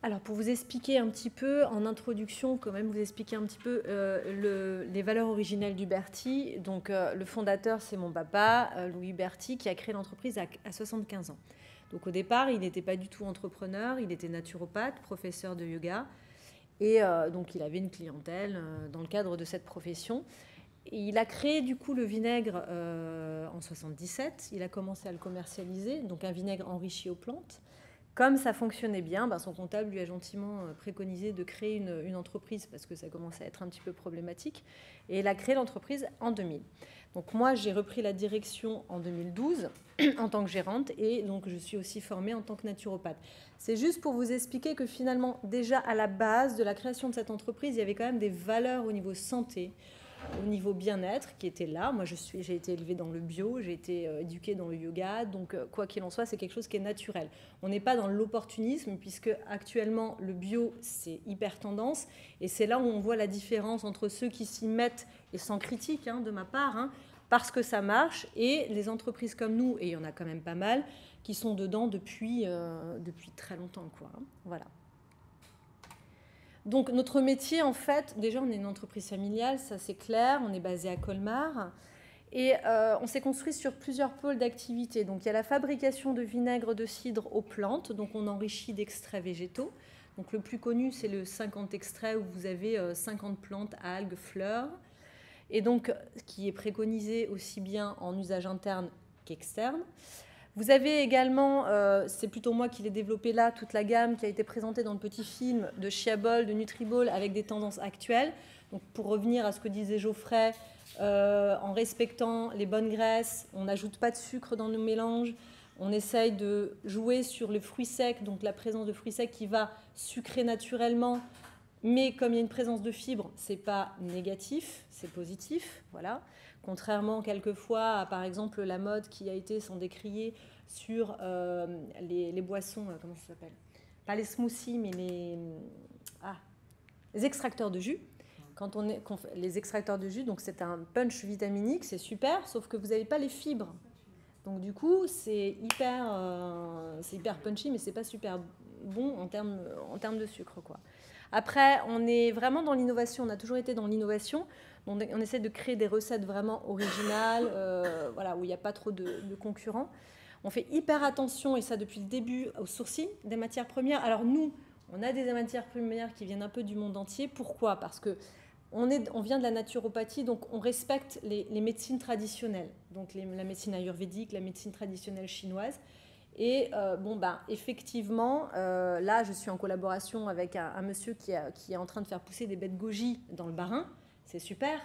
Alors, pour vous expliquer un petit peu, en introduction, quand même, vous expliquer un petit peu les valeurs originelles d'Huberti. Donc, le fondateur, c'est mon papa, Louis Huberti, qui a créé l'entreprise à 75 ans. Donc, au départ, il n'était pas du tout entrepreneur, il était naturopathe, professeur de yoga. Et donc, il avait une clientèle dans le cadre de cette profession. Et il a créé, du coup, le vinaigre en 77. Il a commencé à le commercialiser, donc un vinaigre enrichi aux plantes. Comme ça fonctionnait bien, son comptable lui a gentiment préconisé de créer une entreprise parce que ça commençait à être un petit peu problématique. Et il a créé l'entreprise en 2000. Donc moi, j'ai repris la direction en 2012 en tant que gérante et donc je suis aussi formée en tant que naturopathe. C'est juste pour vous expliquer que finalement, déjà à la base de la création de cette entreprise, il y avait quand même des valeurs au niveau santé, au niveau bien-être qui était là. Moi, j'ai été élevée dans le bio, j'ai été éduquée dans le yoga, donc quoi qu'il en soit, c'est quelque chose qui est naturel. On n'est pas dans l'opportunisme, puisque actuellement, le bio, c'est hyper tendance, et c'est là où on voit la différence entre ceux qui s'y mettent, et sans critique de ma part, parce que ça marche, et les entreprises comme nous, et il y en a quand même pas mal, qui sont dedans depuis très longtemps, quoi. Voilà. Donc notre métier, en fait, déjà on est une entreprise familiale, ça c'est clair, on est basé à Colmar et on s'est construit sur plusieurs pôles d'activité. Donc il y a la fabrication de vinaigre de cidre aux plantes, donc on enrichit d'extraits végétaux. Donc le plus connu c'est le 50 extraits où vous avez 50 plantes, algues, fleurs, et donc qui est préconisé aussi bien en usage interne qu'externe. Vous avez également, c'est plutôt moi qui l'ai développé là, toute la gamme qui a été présentée dans le petit film de Chiabol, de Nutribol, avec des tendances actuelles. Donc pour revenir à ce que disait Geoffrey, en respectant les bonnes graisses, on n'ajoute pas de sucre dans nos mélanges, on essaye de jouer sur les fruits secs, donc la présence de fruits secs qui va sucrer naturellement, mais comme il y a une présence de fibres, ce n'est pas négatif, c'est positif, voilà. Contrairement quelquefois à, par exemple, la mode qui a été sans décrier sur les boissons, comment ça s'appelle ? Pas les smoothies, mais les extracteurs de jus. Les extracteurs de jus, donc c'est un punch vitaminique, c'est super, sauf que vous n'avez pas les fibres. Donc du coup, c'est hyper punchy, mais c'est pas super bon en termes de sucre, quoi. Après, on est vraiment dans l'innovation, on a toujours été dans l'innovation. On essaie de créer des recettes vraiment originales, voilà, où il n'y a pas trop de concurrents. On fait hyper attention, et ça depuis le début, au sourcing des matières premières. Alors nous, on a des matières premières qui viennent un peu du monde entier. Pourquoi ? Parce qu'on vient de la naturopathie, donc on respecte les médecines traditionnelles. Donc la médecine ayurvédique, la médecine traditionnelle chinoise. Et effectivement, là, je suis en collaboration avec un monsieur qui est en train de faire pousser des baies de goji dans le Bas-Rhin. C'est super.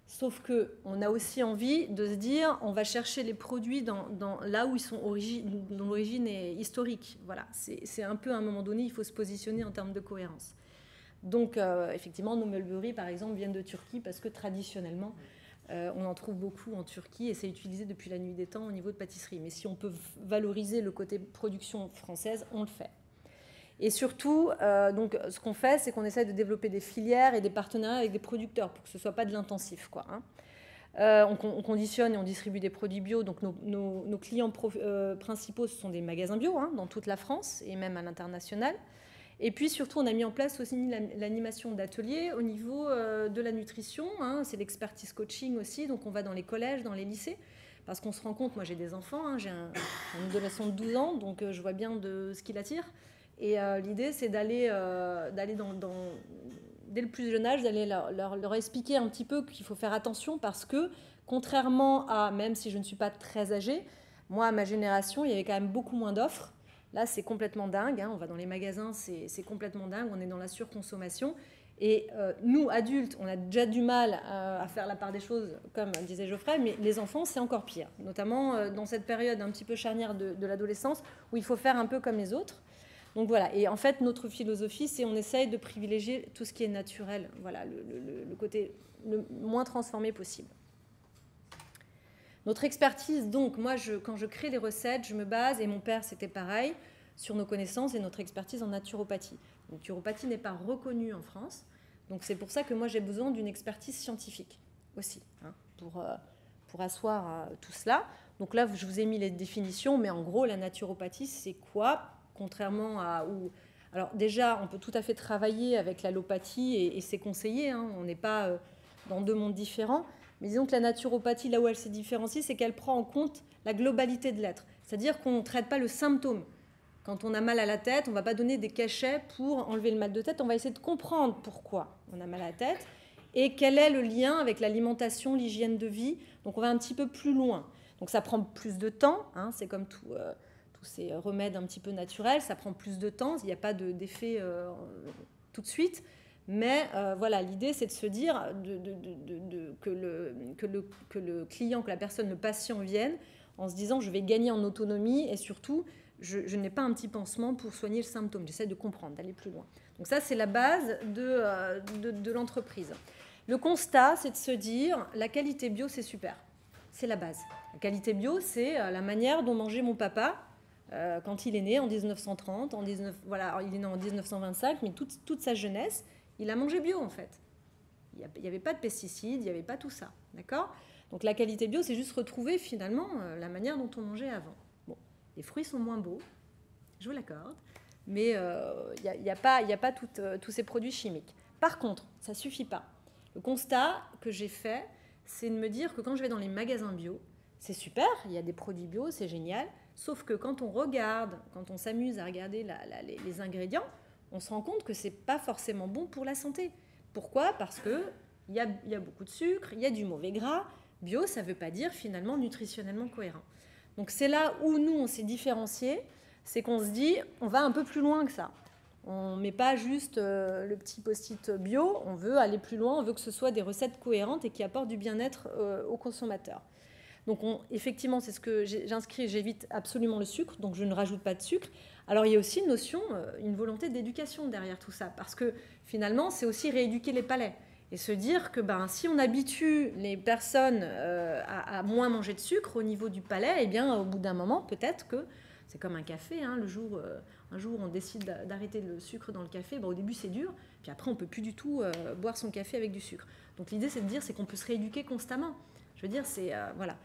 Sauf qu'on a aussi envie de se dire, on va chercher les produits là où ils sont dont l'origine est historique. Voilà, c'est un peu à un moment donné, il faut se positionner en termes de cohérence. Donc, effectivement, nos mulberries, par exemple, viennent de Turquie parce que traditionnellement, on en trouve beaucoup en Turquie et c'est utilisé depuis la nuit des temps au niveau de pâtisserie. Mais si on peut valoriser le côté production française, on le fait. Et surtout, donc, ce qu'on fait, c'est qu'on essaie de développer des filières et des partenariats avec des producteurs pour que ce ne soit pas de l'intensif, quoi, on conditionne et on distribue des produits bio. Donc nos clients principaux, ce sont des magasins bio dans toute la France et même à l'international. Et puis surtout, on a mis en place aussi l'animation d'ateliers au niveau de la nutrition. C'est l'expertise coaching aussi. Donc on va dans les collèges, dans les lycées. Parce qu'on se rend compte, moi j'ai des enfants, j'ai un adolescent de 12 ans, donc je vois bien de ce qu'il attire. Et l'idée, c'est d'aller dès le plus jeune âge, d'aller leur expliquer un petit peu qu'il faut faire attention parce que, contrairement à, même si je ne suis pas très âgée, moi, à ma génération, il y avait quand même beaucoup moins d'offres. Là, c'est complètement dingue. On va dans les magasins, c'est complètement dingue. On est dans la surconsommation. Et nous, adultes, on a déjà du mal à faire la part des choses, comme disait Geoffrey, mais les enfants, c'est encore pire. Notamment dans cette période un petit peu charnière de l'adolescence, où il faut faire un peu comme les autres. Donc voilà, et en fait, notre philosophie, c'est on essaye de privilégier tout ce qui est naturel, voilà, le côté le moins transformé possible. Notre expertise, donc, moi, quand je crée les recettes, je me base, et mon père, c'était pareil, sur nos connaissances et notre expertise en naturopathie. La naturopathie n'est pas reconnue en France, donc c'est pour ça que moi, j'ai besoin d'une expertise scientifique aussi, pour asseoir tout cela. Donc là, je vous ai mis les définitions, mais en gros, la naturopathie, c'est quoi ? Contrairement Alors déjà, on peut tout à fait travailler avec l'allopathie et c'est conseillé, hein, on n'est pas dans deux mondes différents, mais disons que la naturopathie, là où elle s'est différenciée, c'est qu'elle prend en compte la globalité de l'être, c'est-à-dire qu'on ne traite pas le symptôme. Quand on a mal à la tête, on ne va pas donner des cachets pour enlever le mal de tête, on va essayer de comprendre pourquoi on a mal à la tête et quel est le lien avec l'alimentation, l'hygiène de vie. Donc on va un petit peu plus loin. Donc ça prend plus de temps, hein, c'est comme tous ces remèdes un petit peu naturels, ça prend plus de temps, il n'y a pas d'effet tout de suite. Mais voilà, l'idée c'est de se dire que le client, que la personne, le patient vienne en se disant je vais gagner en autonomie et surtout je n'ai pas un petit pansement pour soigner le symptôme. J'essaie de comprendre, d'aller plus loin. Donc ça, c'est la base de l'entreprise. Le constat, c'est de se dire, la qualité bio, c'est super. C'est la base. La qualité bio, c'est la manière dont mangeait mon papa quand il est né en 1930. Voilà, il est né en 1925, mais toute sa jeunesse, il a mangé bio, en fait. Il n'y avait pas de pesticides, il n'y avait pas tout ça. D'accord ? Donc la qualité bio, c'est juste retrouver, finalement, la manière dont on mangeait avant. Les fruits sont moins beaux, je vous l'accorde, mais il n'y a pas tous ces produits chimiques. Par contre, ça ne suffit pas. Le constat que j'ai fait, c'est de me dire que quand je vais dans les magasins bio, c'est super, il y a des produits bio, c'est génial, sauf que quand on regarde, quand on s'amuse à regarder les ingrédients, on se rend compte que ce n'est pas forcément bon pour la santé. Pourquoi ? Parce qu'il y a beaucoup de sucre, il y a du mauvais gras. Bio, ça ne veut pas dire finalement nutritionnellement cohérent. Donc c'est là où nous, on s'est différenciés, c'est qu'on se dit, on va un peu plus loin que ça. On ne met pas juste le petit post-it bio, on veut aller plus loin, on veut que ce soit des recettes cohérentes et qui apportent du bien-être aux consommateurs. Donc effectivement, c'est ce que j'inscris, j'évite absolument le sucre, donc je ne rajoute pas de sucre. Alors il y a aussi une notion, une volonté d'éducation derrière tout ça, parce que finalement, c'est aussi rééduquer les palais. Et se dire que si on habitue les personnes à moins manger de sucre au niveau du palais, eh bien, au bout d'un moment, peut-être que c'est comme un café. Hein, un jour, on décide d'arrêter le sucre dans le café. Au début, c'est dur. Puis après, on ne peut plus du tout boire son café avec du sucre. Donc l'idée, c'est de dire qu'on peut se rééduquer constamment. Je veux dire, c'est... voilà.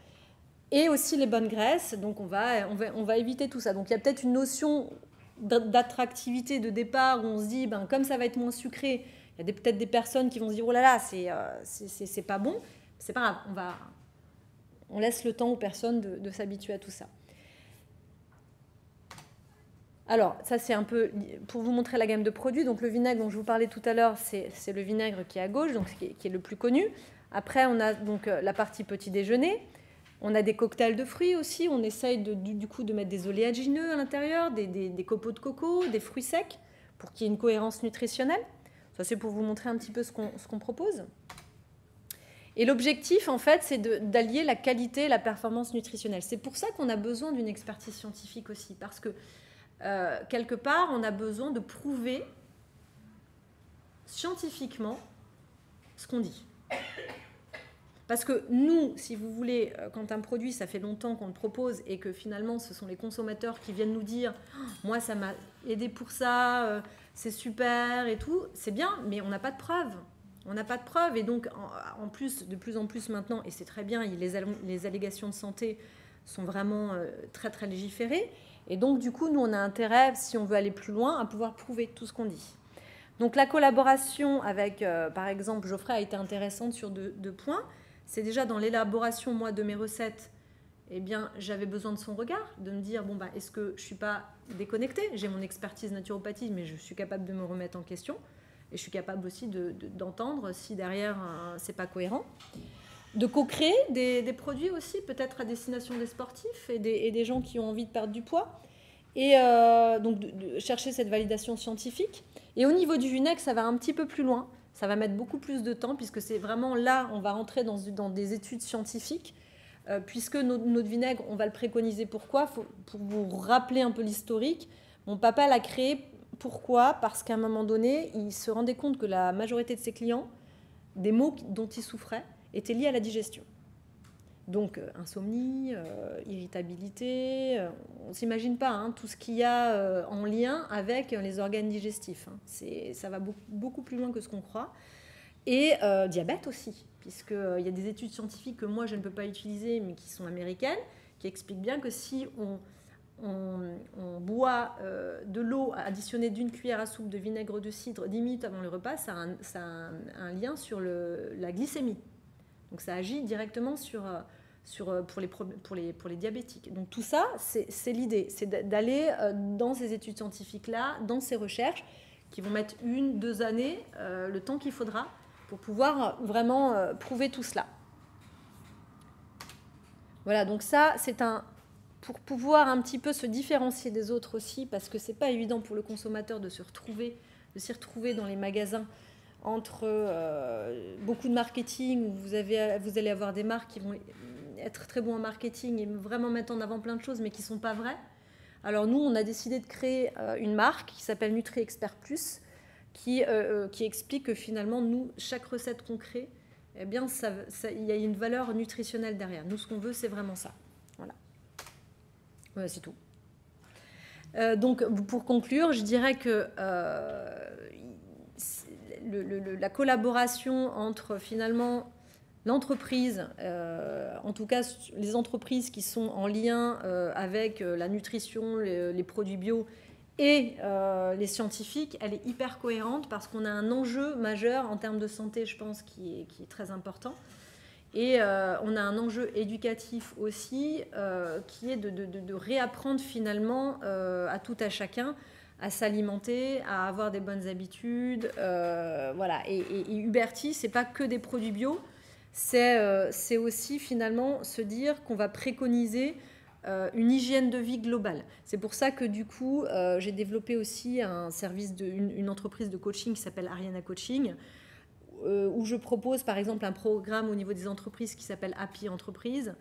Et aussi les bonnes graisses. Donc on va éviter tout ça. Donc il y a peut-être une notion d'attractivité de départ où on se dit, comme ça va être moins sucré, il y a peut-être des personnes qui vont se dire « Oh là là, c'est pas bon ». C'est pas grave, on laisse le temps aux personnes de s'habituer à tout ça. Alors, ça c'est un peu pour vous montrer la gamme de produits. Donc le vinaigre dont je vous parlais tout à l'heure, c'est le vinaigre qui est à gauche, donc qui est le plus connu. Après, on a donc la partie petit déjeuner. On a des cocktails de fruits aussi. On essaye du coup de mettre des oléagineux à l'intérieur, des copeaux de coco, des fruits secs, pour qu'il y ait une cohérence nutritionnelle. Ça, c'est pour vous montrer un petit peu ce qu'on propose. Et l'objectif, en fait, c'est d'allier la qualité et la performance nutritionnelle. C'est pour ça qu'on a besoin d'une expertise scientifique aussi, parce que, quelque part, on a besoin de prouver scientifiquement ce qu'on dit. Parce que nous, si vous voulez, quand un produit, ça fait longtemps qu'on le propose et que finalement, ce sont les consommateurs qui viennent nous dire « Moi, ça m'a aidé pour ça, c'est super et tout », c'est bien, mais on n'a pas de preuves. On n'a pas de preuves et donc, en plus, de plus en plus maintenant, et c'est très bien, les allégations de santé sont vraiment très, très légiférées. Et donc, du coup, nous, on a intérêt, si on veut aller plus loin, à pouvoir prouver tout ce qu'on dit. Donc, la collaboration avec, par exemple, Geoffrey a été intéressante sur deux points. C'est déjà dans l'élaboration, moi, de mes recettes, eh bien, j'avais besoin de son regard, de me dire, est-ce que je ne suis pas déconnectée ? J'ai mon expertise naturopathie, mais je suis capable de me remettre en question. Et je suis capable aussi d'entendre si derrière, ce n'est pas cohérent. De co-créer des produits aussi, peut-être à destination des sportifs et des gens qui ont envie de perdre du poids. Et donc, de chercher cette validation scientifique. Et au niveau du vinaigre, ça va un petit peu plus loin. Ça va mettre beaucoup plus de temps, puisque c'est vraiment là, on va rentrer dans des études scientifiques, puisque notre vinaigre, on va le préconiser. Pourquoi ? Pour vous rappeler un peu l'historique, mon papa l'a créé. Pourquoi ? Parce qu'à un moment donné, il se rendait compte que la majorité de ses clients, des maux dont ils souffraient, étaient liés à la digestion. Donc, insomnie, irritabilité, on ne s'imagine pas tout ce qu'il y a en lien avec les organes digestifs. Ça va beaucoup plus loin que ce qu'on croit. Et diabète aussi, puisqu'il y a des études scientifiques que moi, je ne peux pas utiliser, mais qui sont américaines, qui expliquent bien que si on boit de l'eau additionnée d'une cuillère à soupe de vinaigre de cidre 10 minutes avant le repas, ça a un lien sur la glycémie. Donc ça agit directement pour les diabétiques. Donc tout ça, c'est l'idée, c'est d'aller dans ces études scientifiques-là, dans ces recherches, qui vont mettre 1-2 années, le temps qu'il faudra, pour pouvoir vraiment prouver tout cela. Voilà, donc ça, c'est pour pouvoir un petit peu se différencier des autres aussi, parce que c'est pas évident pour le consommateur de s'y retrouver dans les magasins entre beaucoup de marketing, où vous allez avoir des marques qui vont être très bons en marketing et vraiment mettre en avant plein de choses, mais qui ne sont pas vraies. Alors nous, on a décidé de créer une marque qui s'appelle Nutri Expert Plus, qui explique que finalement, nous, chaque recette qu'on crée, eh bien, il y a une valeur nutritionnelle derrière. Nous, ce qu'on veut, c'est vraiment ça. Voilà, c'est tout. Donc, pour conclure, je dirais que la collaboration entre finalement l'entreprise, en tout cas les entreprises qui sont en lien avec la nutrition, les produits bio et les scientifiques, elle est hyper cohérente parce qu'on a un enjeu majeur en termes de santé, je pense, qui est très important. Et on a un enjeu éducatif aussi qui est de réapprendre finalement à tout à chacun à s'alimenter, à avoir des bonnes habitudes. Voilà. Et Huberty, ce n'est pas que des produits bio, c'est aussi finalement se dire qu'on va préconiser une hygiène de vie globale. C'est pour ça que du coup, j'ai développé aussi un service une entreprise de coaching qui s'appelle Ariana Coaching, où je propose par exemple un programme au niveau des entreprises qui s'appelle Happy Entreprise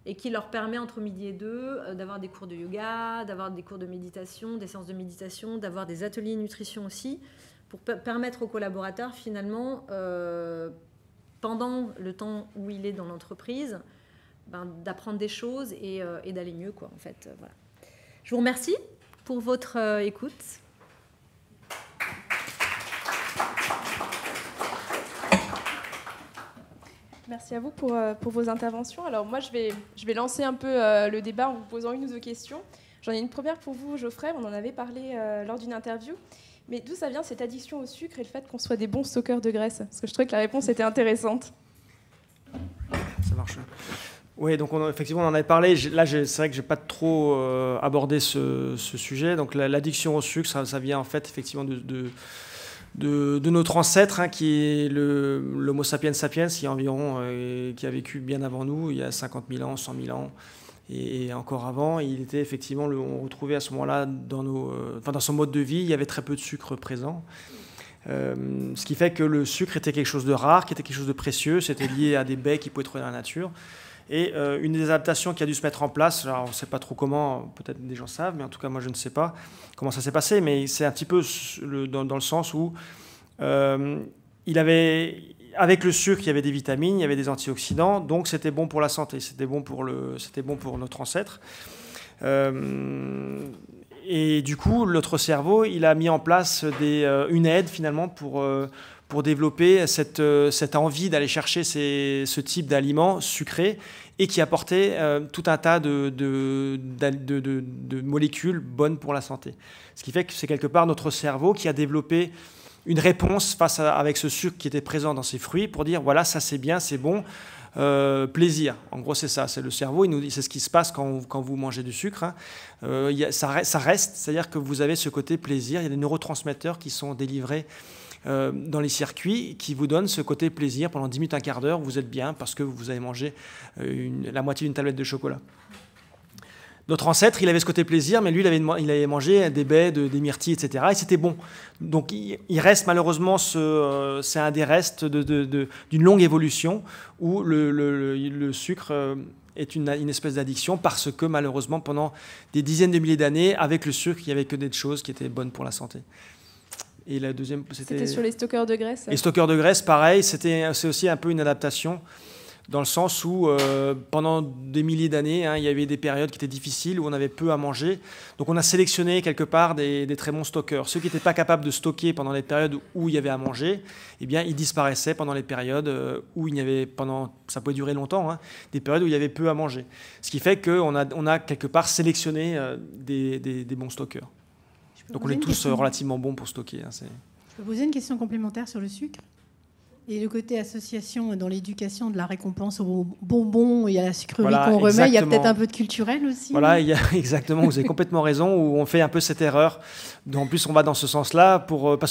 et qui leur permet entre midi et 2 d'avoir des cours de yoga, d'avoir des cours de méditation, des séances de méditation, d'avoir des ateliers nutrition aussi, pour permettre aux collaborateurs finalement, pendant le temps où il est dans l'entreprise, d'apprendre des choses et d'aller mieux, quoi, en fait. Voilà. Je vous remercie pour votre écoute. Merci à vous pour vos interventions. Alors moi, je vais lancer un peu le débat en vous posant 1 ou 2 questions. J'en ai une première pour vous, Geoffrey. On en avait parlé lors d'une interview. Mais d'où ça vient cette addiction au sucre et le fait qu'on soit des bons stockeurs de graisse? Parce que je trouvais que la réponse était intéressante. Ça marche. Oui, donc effectivement, on en avait parlé. Là, c'est vrai que je n'ai pas trop abordé ce sujet. Donc l'addiction au sucre, ça vient en fait effectivement de notre ancêtre, qui est l'Homo sapiens sapiens, qui a vécu bien avant nous, il y a 50 000 ans, 100 000 ans, et encore avant. Il était effectivement, on retrouvait à ce moment-là, dans son mode de vie, il y avait très peu de sucre présent. Ce qui fait que le sucre était quelque chose de rare, qui était quelque chose de précieux, c'était lié à des baies qui pouvaient trouver dans la nature. Et une des adaptations qui a dû se mettre en place, alors on ne sait pas trop comment, peut-être des gens savent, mais en tout cas moi je ne sais pas comment ça s'est passé, mais c'est un petit peu dans le sens où avec le sucre, il y avait des vitamines, il y avait des antioxydants, donc c'était bon pour la santé, c'était bon pour notre ancêtre. Et du coup, notre cerveau, il a mis en place une aide finalement pour développer cette envie d'aller chercher ce type d'aliments sucrés et qui apportait tout un tas de molécules bonnes pour la santé. Ce qui fait que c'est quelque part notre cerveau qui a développé une réponse avec ce sucre qui était présent dans ces fruits pour dire voilà, ça c'est bien, c'est bon, plaisir. En gros, c'est ça, c'est le cerveau, il nous dit, c'est ce qui se passe quand vous mangez du sucre. Ça reste, c'est-à-dire que vous avez ce côté plaisir, il y a des neurotransmetteurs qui sont délivrés dans les circuits qui vous donnent ce côté plaisir. Pendant 10 minutes, un quart d'heure, vous êtes bien parce que vous avez mangé la moitié d'une tablette de chocolat. Notre ancêtre, il avait ce côté plaisir, mais lui, il avait mangé des baies, des myrtilles, etc. Et c'était bon. Donc, il reste malheureusement, c'est un des restes d'une longue évolution où le sucre est une espèce d'addiction parce que malheureusement, pendant des dizaines de milliers d'années, avec le sucre, il n'y avait que des choses qui étaient bonnes pour la santé. Et la deuxième, c'était sur les stockeurs de graisse. Les stockeurs de graisse, pareil, c'est aussi un peu une adaptation dans le sens où pendant des milliers d'années, il y avait des périodes qui étaient difficiles, où on avait peu à manger. Donc on a sélectionné quelque part des très bons stockeurs. Ceux qui n'étaient pas capables de stocker pendant les périodes où il y avait à manger, eh bien, ils disparaissaient pendant les périodes où il y avait, ça pouvait durer longtemps, des périodes où il y avait peu à manger. Ce qui fait qu'on a quelque part sélectionné des bons stockeurs. Donc on est tous relativement bons pour stocker. Je peux poser une question complémentaire sur le sucre ? Et le côté association dans l'éducation de la récompense aux bonbons et à la sucrerie qu'on remet, il y a peut-être un peu de culturel aussi. Voilà, exactement, vous avez complètement raison, où on fait un peu cette erreur. En plus, on va dans ce sens-là,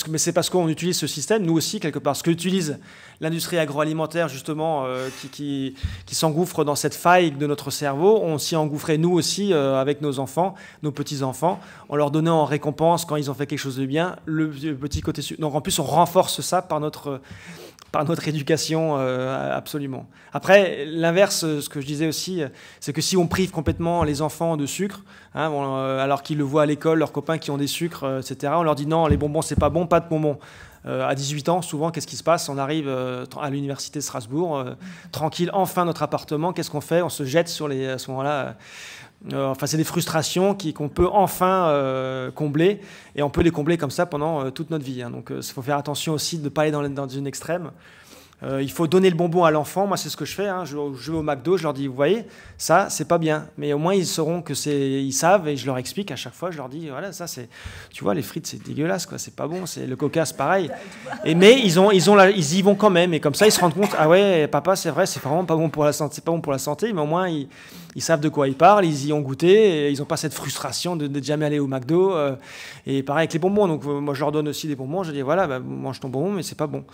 mais c'est parce qu'on utilise ce système, nous aussi, quelque part. Ce qu'utilise l'industrie agroalimentaire, justement, qui s'engouffre dans cette faille de notre cerveau, on s'y engouffrait, nous aussi, avec nos enfants, nos petits-enfants, en leur donnant en récompense, quand ils ont fait quelque chose de bien, le petit côté sucre. Donc en plus, on renforce ça par notre éducation, absolument. Après, l'inverse, ce que je disais aussi, c'est que si on prive complètement les enfants de sucre, alors qu'ils le voient à l'école, leurs copains qui ont des sucres, etc., on leur dit non, les bonbons, c'est pas bon, pas de bonbons. À 18 ans, souvent, qu'est-ce qui se passe ? On arrive à l'université de Strasbourg, tranquille, enfin notre appartement, qu'est-ce qu'on fait ? On se jette à ce moment-là... c'est des frustrations qu'on peut enfin combler, et on peut les combler comme ça pendant toute notre vie. Donc il faut faire attention aussi de ne pas aller dans une extrême. Il faut donner le bonbon à l'enfant. Moi, c'est ce que je fais. Je vais au McDo, je leur dis, vous voyez, ça, c'est pas bien. Mais au moins, ils sauront ils savent, et je leur explique à chaque fois. Je leur dis, voilà, ça, tu vois, les frites, c'est dégueulasse, quoi. C'est pas bon. Le Coca, c'est pareil. Mais ils y vont quand même. Et comme ça, ils se rendent compte, ah ouais, papa, c'est vrai, c'est vraiment pas bon pour la santé. C'est pas bon pour la santé, mais au moins, ils savent de quoi ils parlent. Ils y ont goûté. Et ils n'ont pas cette frustration de jamais aller au McDo. Et pareil avec les bonbons. Donc, moi, je leur donne aussi des bonbons. Je dis, voilà, mange ton bonbon, mais c'est pas bon.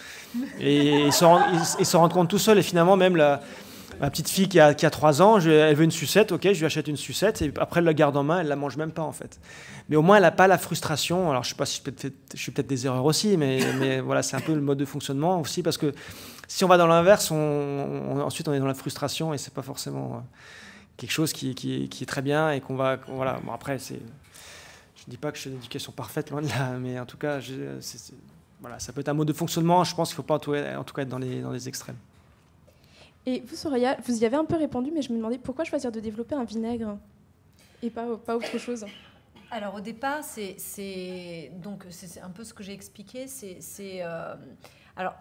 Et ils se rendent compte tout seuls. Et finalement, même ma petite fille qui a 3 ans, elle veut une sucette, ok, je lui achète une sucette, et après elle la garde en main, elle la mange même pas en fait. Mais au moins elle n'a pas la frustration. Alors je sais pas si je fais peut-être des erreurs aussi, mais voilà, c'est un peu le mode de fonctionnement aussi, parce que si on va dans l'inverse, ensuite on est dans la frustration, et c'est pas forcément quelque chose qui est très bien, et voilà. Bon, après, je dis pas que je fais une éducation parfaite, loin de là, mais en tout cas, voilà, ça peut être un mode de fonctionnement. Je pense qu'il ne faut pas en tout cas être dans les extrêmes. Et vous, Soraya, vous y avez un peu répondu, mais je me demandais pourquoi choisir de développer un vinaigre et pas autre chose. Alors au départ, c'est un peu ce que j'ai expliqué. Alors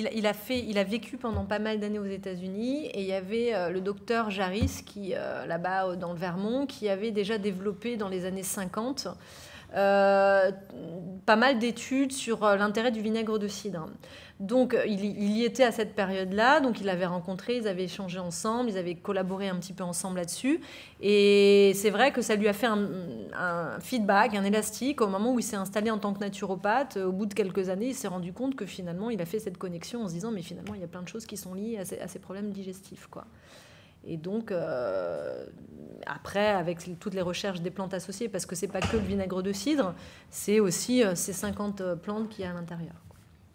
il a vécu pendant pas mal d'années aux États-Unis, et il y avait le docteur Jarris qui là-bas dans le Vermont, qui avait déjà développé dans les années 50 pas mal d'études sur l'intérêt du vinaigre de cidre. Donc il y était à cette période-là, donc il l'avait rencontré, ils avaient échangé ensemble, ils avaient collaboré un petit peu ensemble là-dessus, et c'est vrai que ça lui a fait un feedback, un élastique au moment où il s'est installé en tant que naturopathe. Au bout de quelques années, il s'est rendu compte que finalement il a fait cette connexion en se disant mais finalement il y a plein de choses qui sont liées à ces problèmes digestifs, quoi. Et donc, après, avec toutes les recherches des plantes associées, parce que ce n'est pas que le vinaigre de cidre, c'est aussi ces 50 plantes qu'il y a à l'intérieur.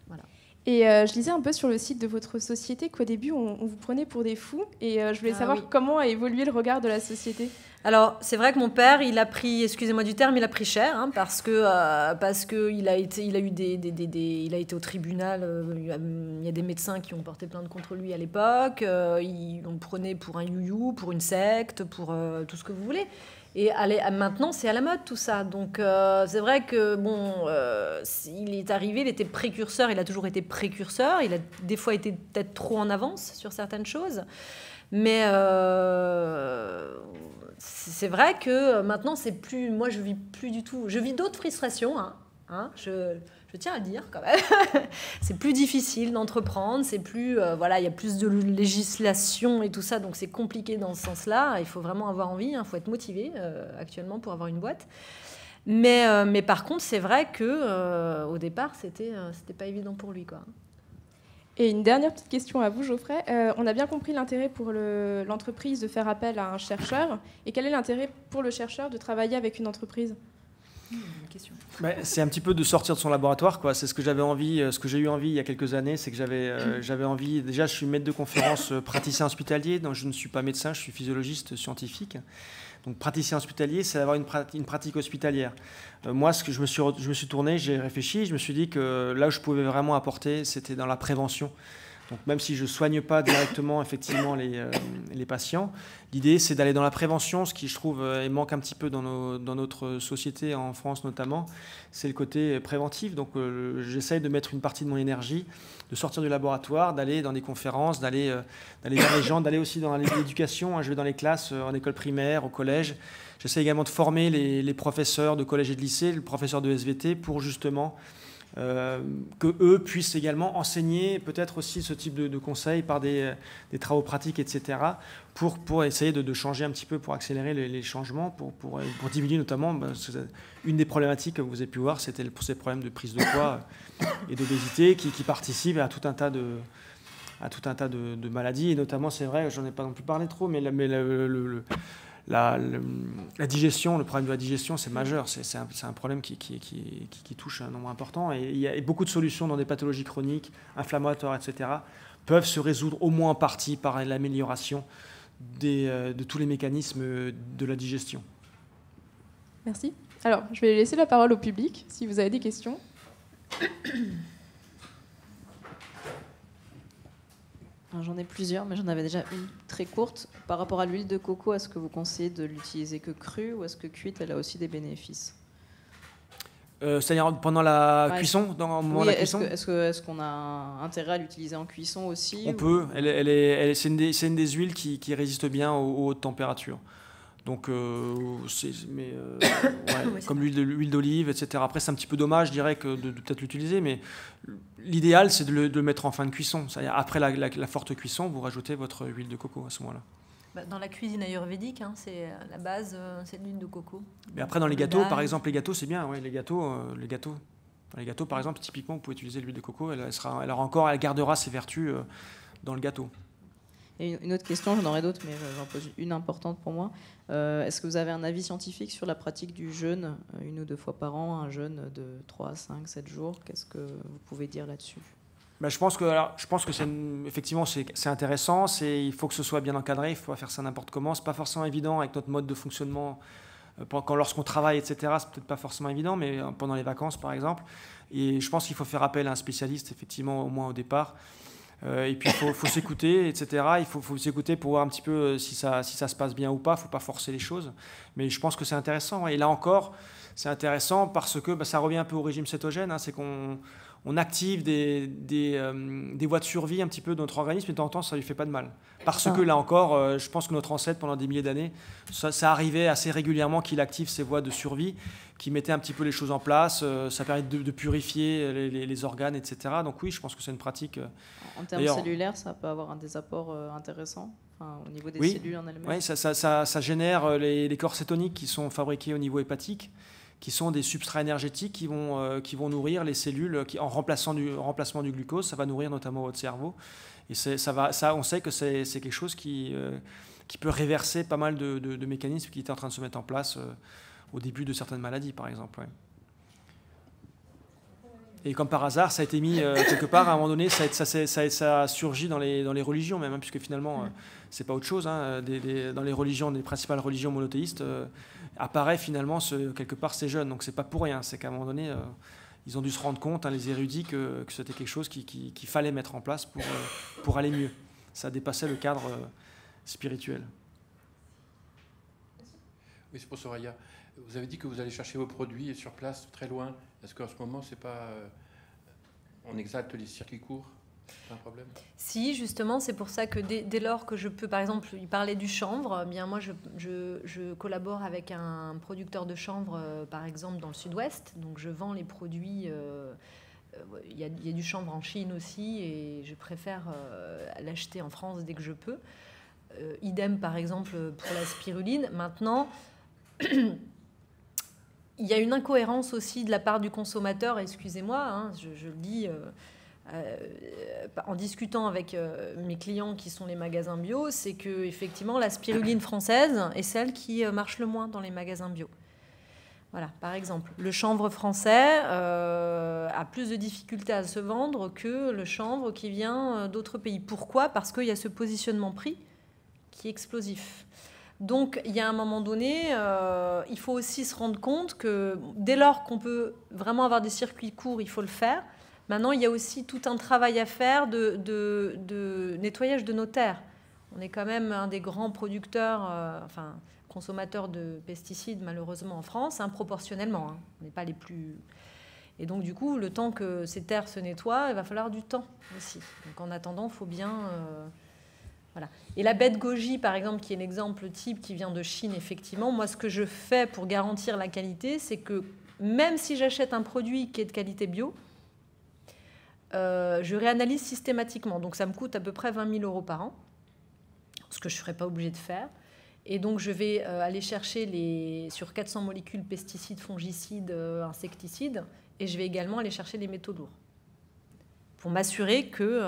Voilà. Et je lisais un peu sur le site de votre société qu'au début, on vous prenait pour des fous. Et je voulais savoir comment a évolué le regard de la société. Alors, c'est vrai que mon père, il a pris, excusez-moi du terme, il a pris cher, parce que il a été au tribunal. Il y a des médecins qui ont porté plainte contre lui à l'époque. On le prenait pour un you-you, pour une secte, pour tout ce que vous voulez. Et maintenant, c'est à la mode tout ça. Donc, c'est vrai que il est arrivé, il était précurseur. Il a toujours été précurseur. Il a des fois été peut-être trop en avance sur certaines choses, mais c'est vrai que maintenant, c'est plus. Moi, je vis plus du tout. Je vis d'autres frustrations. Je tiens à le dire quand même. C'est plus difficile d'entreprendre. C'est plus. Il y a plus de législation et tout ça. Donc, c'est compliqué dans ce sens-là. Il faut vraiment avoir envie. Il faut être motivé actuellement pour avoir une boîte. Mais par contre, c'est vrai que au départ, c'était pas évident pour lui, quoi. Et une dernière petite question à vous, Geoffrey. On a bien compris l'intérêt pour l'entreprise de faire appel à un chercheur. Et quel est l'intérêt pour le chercheur de travailler avec une entreprise ? Question. C'est un petit peu de sortir de son laboratoire, quoi. C'est ce que j'avais envie, ce que j'ai eu envie il y a quelques années, c'est que j'avais envie. Déjà, je suis maître de conférence praticien hospitalier, donc je ne suis pas médecin, je suis physiologiste scientifique. Donc praticien hospitalier, c'est d'avoir une pratique hospitalière. Moi, ce que je me suis tourné, j'ai réfléchi, je me suis dit que là où je pouvais vraiment apporter, c'était dans la prévention. Donc même si je ne soigne pas directement effectivement les patients, l'idée c'est d'aller dans la prévention, ce qui je trouve manque un petit peu dans notre société, en France notamment, c'est le côté préventif. Donc j'essaye de mettre une partie de mon énergie, de sortir du laboratoire, d'aller dans des conférences, d'aller vers les gens, d'aller aussi dans l'éducation. Je vais dans les classes en école primaire, au collège. J'essaie également de former les professeurs de collège et de lycée, les professeurs de SVT, pour justement qu'eux puissent également enseigner peut-être aussi ce type de conseils par des travaux pratiques, etc., pour essayer de changer un petit peu, pour accélérer les changements, pour diminuer notamment, une des problématiques que vous avez pu voir, c'était pour ces problèmes de prise de poids et d'obésité qui participent à tout un tas de maladies, et notamment, c'est vrai, j'en ai pas non plus parlé trop, mais la digestion, le problème de la digestion, c'est majeur. C'est un problème qui touche un nombre important. Et il y a beaucoup de solutions dans des pathologies chroniques, inflammatoires, etc., peuvent se résoudre au moins en partie par l'amélioration de tous les mécanismes de la digestion. Merci. Alors, je vais laisser la parole au public, si vous avez des questions. J'en ai plusieurs, mais j'en avais déjà une très courte. Par rapport à l'huile de coco, est-ce que vous conseillez de l'utiliser que crue ou est-ce que cuite, elle a aussi des bénéfices? C'est-à-dire pendant la cuisson, au moment de la cuisson. Est-ce qu'on a intérêt à l'utiliser en cuisson aussi? On peut. C'est une des huiles qui résiste bien aux hautes températures. Donc, comme l'huile d'olive, etc. Après, c'est un petit peu dommage, je dirais, de peut-être l'utiliser, mais l'idéal, c'est de le mettre en fin de cuisson. C'est-à-dire, après la forte cuisson, vous rajoutez votre huile de coco à ce moment-là. Dans la cuisine ayurvédique, c'est la base, c'est l'huile de coco. Mais après, dans les gâteaux, par exemple, les gâteaux, c'est bien. Ouais, les gâteaux, par exemple, typiquement, vous pouvez utiliser l'huile de coco. Elle gardera ses vertus dans le gâteau. Et une autre question, j'en aurais d'autres, mais j'en pose une importante pour moi. Est-ce que vous avez un avis scientifique sur la pratique du jeûne, 1 ou 2 fois par an, un jeûne de 3, 5, 7 jours? Qu'est-ce que vous pouvez dire là-dessus? Je pense que effectivement, c'est intéressant. Il faut que ce soit bien encadré. Il ne faut pas faire ça n'importe comment. Ce n'est pas forcément évident avec notre mode de fonctionnement. Lorsqu'on travaille, etc., c'est peut-être pas forcément évident, mais pendant les vacances, par exemple. Et je pense qu'il faut faire appel à un spécialiste, effectivement, au moins au départ. Et puis il faut s'écouter, etc. Il faut s'écouter pour voir un petit peu si ça se passe bien ou pas. Il ne faut pas forcer les choses. Mais je pense que c'est intéressant. Et là encore, c'est intéressant parce que ça revient un peu au régime cétogène. C'est qu'on active des voies de survie un petit peu de notre organisme, et de temps en temps, ça ne lui fait pas de mal. Parce que là encore, je pense que notre ancêtre, pendant des milliers d'années, ça arrivait assez régulièrement qu'il active ces voies de survie, qui mettait un petit peu les choses en place. Ça permet de purifier les organes, etc. Donc oui, je pense que c'est une pratique... En termes cellulaires, ça peut avoir des apports intéressants au niveau des cellules en elles-mêmes. Oui, ça génère les corps cétoniques qui sont fabriqués au niveau hépatique, qui sont des substrats énergétiques qui vont nourrir les cellules, en remplacement du glucose. Ça va nourrir notamment votre cerveau. Et on sait que c'est quelque chose qui peut réverser pas mal de mécanismes qui étaient en train de se mettre en place au début de certaines maladies, par exemple. Ouais. Et comme par hasard, ça a été mis quelque part, à un moment donné, ça a surgi dans les religions même, puisque finalement, c'est pas autre chose. Dans les religions, les principales religions monothéistes, apparaît finalement quelque part ces jeunes. Donc c'est pas pour rien, c'est qu'à un moment donné, ils ont dû se rendre compte, les érudits, que c'était quelque chose qu'il fallait mettre en place pour aller mieux. Ça dépassait le cadre spirituel. Oui, c'est pour Soraya. Vous avez dit que vous allez chercher vos produits sur place, très loin. Est-ce qu'en ce moment, c'est pas... on exalte les circuits courts? C'est un problème? Si, justement, c'est pour ça que dès lors que je peux, par exemple, il parlait du chanvre, bien moi, je collabore avec un producteur de chanvre, par exemple, dans le sud-ouest. Donc, je vends les produits... il y a du chanvre en Chine aussi, et je préfère l'acheter en France dès que je peux. Idem, par exemple, pour la spiruline. Maintenant... Il y a une incohérence aussi de la part du consommateur, excusez-moi, je le dis en discutant avec mes clients qui sont les magasins bio, c'est que effectivement la spiruline française est celle qui marche le moins dans les magasins bio. Voilà, par exemple, le chanvre français a plus de difficultés à se vendre que le chanvre qui vient d'autres pays. Pourquoi? Parce qu'il y a ce positionnement prix qui est explosif. Donc, il y a un moment donné, il faut aussi se rendre compte que dès lors qu'on peut vraiment avoir des circuits courts, il faut le faire. Maintenant, il y a aussi tout un travail à faire de nettoyage de nos terres. On est quand même un des grands producteurs, consommateurs de pesticides, malheureusement, en France, proportionnellement. On n'est pas les plus... Et donc, du coup, le temps que ces terres se nettoient, il va falloir du temps aussi. Donc, en attendant, il faut bien... voilà. Et la baie de goji, par exemple, qui est l'exemple type qui vient de Chine, effectivement, moi, ce que je fais pour garantir la qualité, c'est que même si j'achète un produit qui est de qualité bio, je réanalyse systématiquement. Donc, ça me coûte à peu près 20 000 € par an, ce que je ne serais pas obligée de faire. Et donc, je vais aller chercher sur 400 molécules pesticides, fongicides, insecticides, et je vais également aller chercher les métaux lourds pour m'assurer que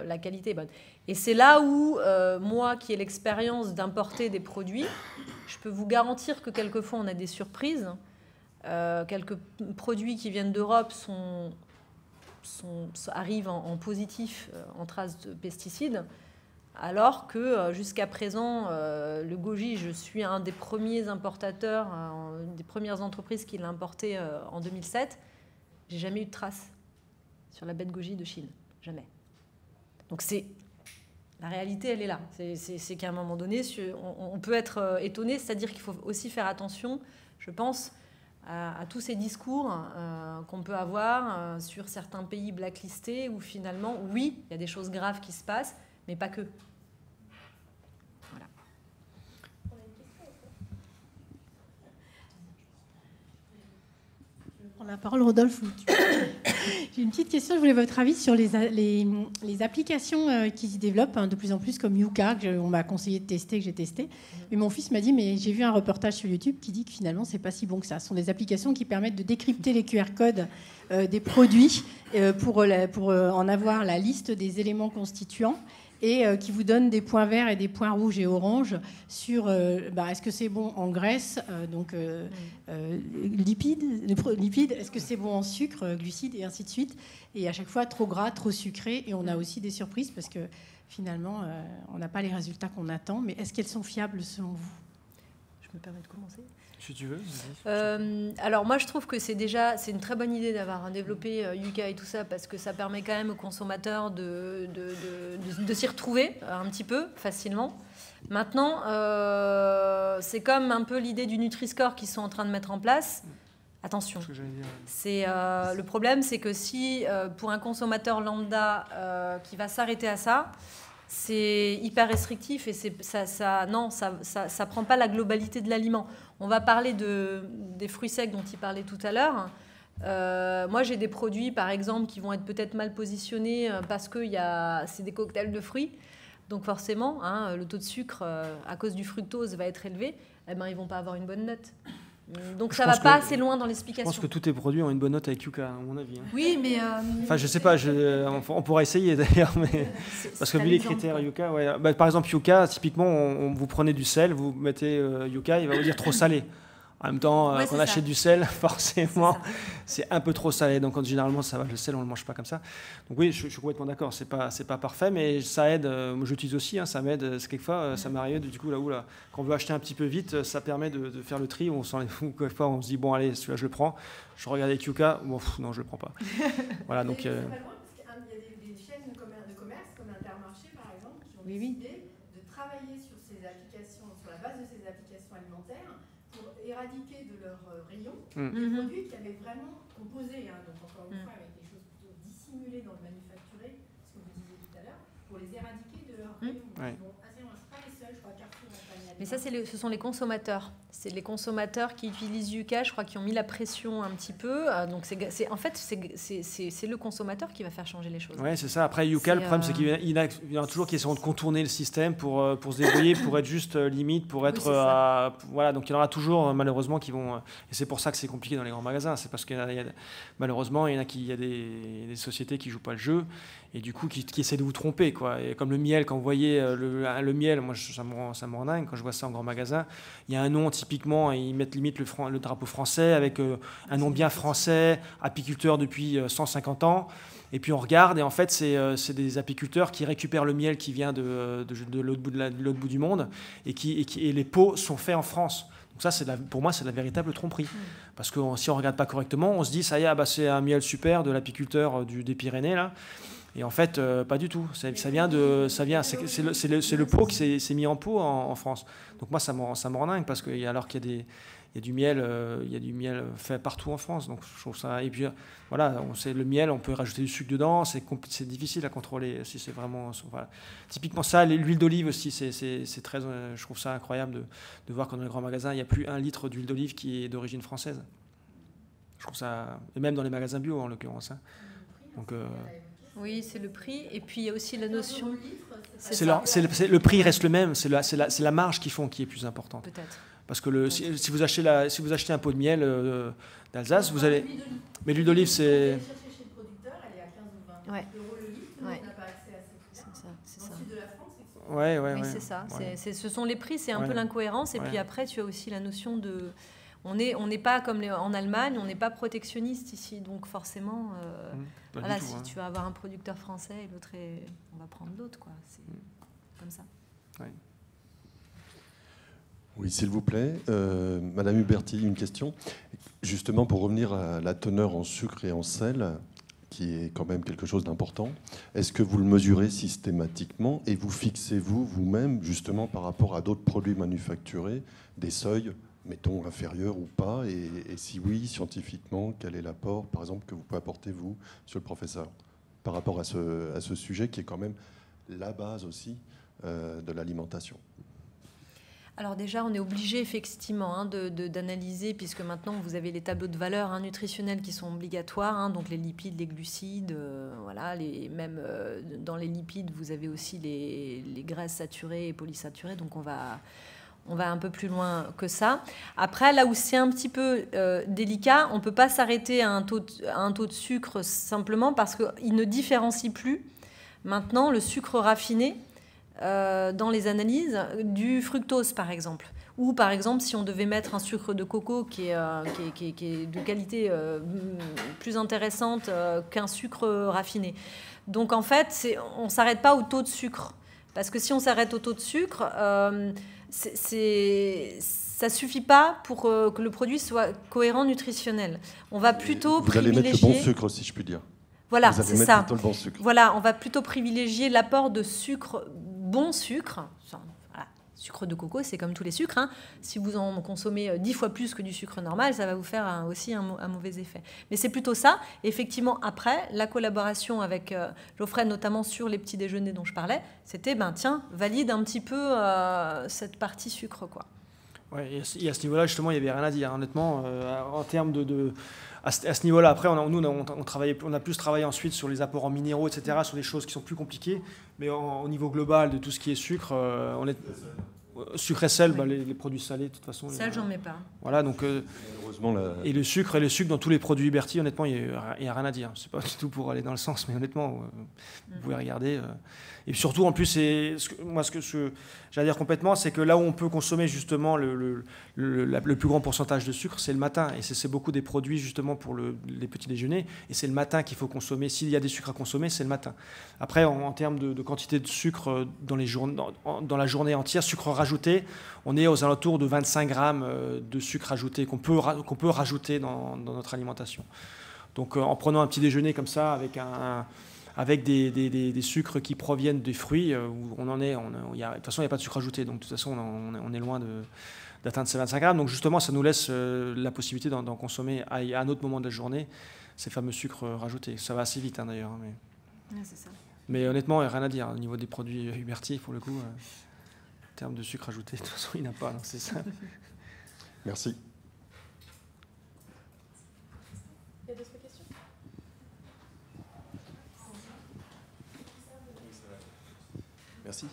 la qualité est bonne. Et c'est là où, moi qui ai l'expérience d'importer des produits, je peux vous garantir que quelquefois on a des surprises. Quelques produits qui viennent d'Europe arrivent en positif, en traces de pesticides, alors que jusqu'à présent, le goji, je suis un des premiers importateurs, des premières entreprises qui l'a importé en 2007. J'ai jamais eu de traces sur la baie de goji de Chine. Jamais. Donc la réalité, elle est là. C'est qu'à un moment donné, on peut être étonné, c'est-à-dire qu'il faut aussi faire attention, je pense, à tous ces discours qu'on peut avoir sur certains pays blacklistés où finalement, oui, il y a des choses graves qui se passent, mais pas que. Voilà. Je prends la parole, Rodolphe. J'ai une petite question, je voulais votre avis sur les applications qui se développent de plus en plus, comme Yuka, on m'a conseillé de tester, que j'ai testé. Mais mon fils m'a dit, mais j'ai vu un reportage sur YouTube qui dit que finalement, c'est pas si bon que ça. Ce sont des applications qui permettent de décrypter les QR codes des produits pour en avoir la liste des éléments constituants et qui vous donne des points verts et des points rouges et oranges sur est-ce que c'est bon en graisse, lipides, est-ce que c'est bon en sucre, glucides et ainsi de suite. Et à chaque fois, trop gras, trop sucré. Et on a aussi des surprises parce que finalement, on n'a pas les résultats qu'on attend. Mais est-ce qu'elles sont fiables selon vous? Je me permets de commencer. Si tu veux. Alors moi je trouve que c'est une très bonne idée d'avoir développé Yuka et tout ça parce que ça permet quand même aux consommateurs de s'y retrouver un petit peu facilement. Maintenant, c'est comme un peu l'idée du Nutri-Score qu'ils sont en train de mettre en place. Attention, le problème c'est que si pour un consommateur lambda qui va s'arrêter à ça, c'est hyper restrictif et ça prend pas la globalité de l'aliment. On va parler des fruits secs dont il parlait tout à l'heure. Moi, j'ai des produits, par exemple, qui vont être peut-être mal positionnés parce que c'est des cocktails de fruits. Donc forcément, le taux de sucre, à cause du fructose, va être élevé. Eh ben, ils vont pas avoir une bonne note. Donc ça va pas assez loin dans l'explication. Je pense que tous tes produits ont une bonne note avec Yuka, à mon avis. Oui, mais... Enfin, je sais pas, on pourra essayer d'ailleurs, mais... parce que vu les critères Yuka, ouais. Par exemple, Yuka, typiquement, vous prenez du sel, vous mettez Yuka, il va vous dire trop salé. En même temps, quand on achète du sel, forcément, c'est un peu trop salé. Donc, généralement, ça va. Le sel, on ne le mange pas comme ça. Donc, oui, je suis complètement d'accord. C'est pas parfait, mais ça aide. Moi, j'utilise aussi. Ça m'aide. Quelquefois, ça m'arrive. Du coup, là, quand on veut acheter un petit peu vite, ça permet de faire le tri. Quelquefois, on se dit, bon, allez, celui-là, je le prends. Je regarde avec Yuka. Bon, non, je le prends pas. Voilà, donc... Il y a des chaînes de commerce, comme Intermarché, par exemple, qui ont décidé de travailler sur la base de ces applications alimentaires, pour éradiquer de leur rayon des produits qui avaient vraiment composé, donc encore une fois avec des choses plutôt dissimulées dans le manufacturé, ce que vous disiez tout à l'heure, pour les éradiquer de leur rayon. Je ne suis pas les seuls, je crois Carrefour en Espagne. Mais ça, ce sont les consommateurs. C'est les consommateurs qui utilisent Yuka, je crois, qui ont mis la pression un petit peu. Donc en fait, c'est le consommateur qui va faire changer les choses. Oui, c'est ça. Après, Yuka, le problème, c'est qu'il y en a toujours qui essaient de contourner le système pour se débrouiller, pour être juste limite, pour être... voilà, donc il y en aura toujours, malheureusement, qui vont... Et c'est pour ça que c'est compliqué dans les grands magasins. C'est parce qu'il malheureusement, il y a des sociétés qui ne jouent pas le jeu et du coup, qui essaient de vous tromper, quoi. Et comme le miel, quand vous voyez le miel, moi, ça me rend dingue quand je vois ça en grand magasin. Il y a un nom typiquement, ils mettent limite le drapeau français avec un nom bien français, apiculteur depuis 150 ans. Et puis on regarde et en fait c'est des apiculteurs qui récupèrent le miel qui vient de l'autre bout du monde et les pots sont faits en France. Donc ça, pour moi, c'est la véritable tromperie. Parce que si on ne regarde pas correctement, on se dit, ça y est, c'est un miel super de l'apiculteur des Pyrénées, là. Et en fait, pas du tout. C'est le pot qui s'est mis en pot en France. Donc moi, ça me rend dingue, parce que alors qu'il y a du miel, fait partout en France. Donc je trouve ça. Et puis voilà, le miel, on peut rajouter du sucre dedans. C'est difficile à contrôler si c'est vraiment. Voilà. Typiquement ça, l'huile d'olive aussi, c'est très. Je trouve ça incroyable de voir que dans les grands magasins, il n'y a plus 1 litre d'huile d'olive qui est d'origine française. Je trouve ça, et même dans les magasins bio en l'occurrence. Hein. Donc. Oui, c'est le prix. Et puis, il y a aussi la notion... Le prix reste le même. C'est la marge qu'ils font qui est plus importante. Peut-être. Parce que si vous achetez un pot de miel d'Alsace, vous allez... Mais l'huile d'olive, c'est... Chez le producteur, elle est à 15 ou 20 euros le litre. On n'a pas accès à ces prix. C'est ça. Dans le sud de la France, Oui, c'est ça. Ouais. Ce sont les prix, c'est un peu l'incohérence. Et puis après, tu as aussi la notion de... On n'est pas comme en Allemagne, on n'est pas protectionniste ici. Donc forcément, voilà, si tu vas avoir un producteur français et l'autre, on va prendre l'autre, quoi. C'est comme ça. Ouais. Oui, s'il vous plaît. Madame Huberti, une question. Justement, pour revenir à la teneur en sucre et en sel, qui est quand même quelque chose d'important, est-ce que vous le mesurez systématiquement et vous fixez-vous vous-même, justement, par rapport à d'autres produits manufacturés, des seuils, mettons, inférieurs ou pas, et si oui, scientifiquement, quel est l'apport, par exemple, que vous pouvez apporter, vous, monsieur le professeur, par rapport à ce sujet qui est quand même la base aussi de l'alimentation? Alors déjà, on est obligé effectivement d'analyser, puisque maintenant vous avez les tableaux de valeurs nutritionnelles qui sont obligatoires, donc les lipides, les glucides, voilà, même dans les lipides, vous avez aussi les graisses saturées et polysaturées, donc on va un peu plus loin que ça. Après, là où c'est un petit peu délicat, on ne peut pas s'arrêter à un taux de sucre simplement parce qu'il ne différencie plus maintenant le sucre raffiné dans les analyses du fructose, par exemple. Ou, par exemple, si on devait mettre un sucre de coco qui est de qualité plus intéressante qu'un sucre raffiné. Donc, en fait, on ne s'arrête pas au taux de sucre. Parce que si on s'arrête au taux de sucre... ça ne suffit pas pour que le produit soit cohérent nutritionnel. On va plutôt privilégier... Vous allez mettre le bon sucre, si je puis dire. Voilà, c'est ça. Le bon sucre. Voilà, on va plutôt privilégier l'apport de sucre, bon sucre. Voilà, sucre de coco, c'est comme tous les sucres. Si vous en consommez 10 fois plus que du sucre normal, ça va vous faire aussi un mauvais effet. Mais c'est plutôt ça. Effectivement, après, la collaboration avec Geoffrey, notamment sur les petits déjeuners dont je parlais, c'était, valide un petit peu cette partie sucre, quoi. Ouais, et à ce niveau-là, justement, il n'y avait rien à dire, honnêtement, en termes à ce niveau-là. Après, on a plus travaillé ensuite sur les apports en minéraux, etc., sur des choses qui sont plus compliquées. Mais au niveau global de tout ce qui est sucre, sucre et sel, les produits salés, de toute façon. Ça, j'en mets pas. Voilà, donc. Et le sucre dans tous les produits Huberti, honnêtement, il n'y a rien à dire. C'est pas du tout pour aller dans le sens, mais honnêtement, vous pouvez regarder. Et surtout, en plus, j'allais dire complètement, c'est que là où on peut consommer justement le plus grand pourcentage de sucre, c'est le matin. Et c'est beaucoup des produits justement pour les petits déjeuners. Et c'est le matin qu'il faut consommer. S'il y a des sucres à consommer, c'est le matin. Après, en termes de quantité de sucre dans la journée entière, sucre rajouté, on est aux alentours de 25 grammes de sucre ajouté qu'on peut rajouter dans notre alimentation. Donc, en prenant un petit déjeuner comme ça, avec des sucres qui proviennent des fruits, où on en est, de toute façon, il n'y a pas de sucre ajouté, donc de toute façon, on est loin d'atteindre ces 25 grammes. Donc justement, ça nous laisse la possibilité d'en consommer à un autre moment de la journée, ces fameux sucres rajoutés. Ça va assez vite, d'ailleurs. Ouais, c'est ça. Mais honnêtement, il n'y a rien à dire au niveau des produits Huberti, pour le coup. En termes de sucre ajouté, de toute façon, il n'y en a pas, donc c'est ça. Merci. Il y a d'autres questions ? Merci.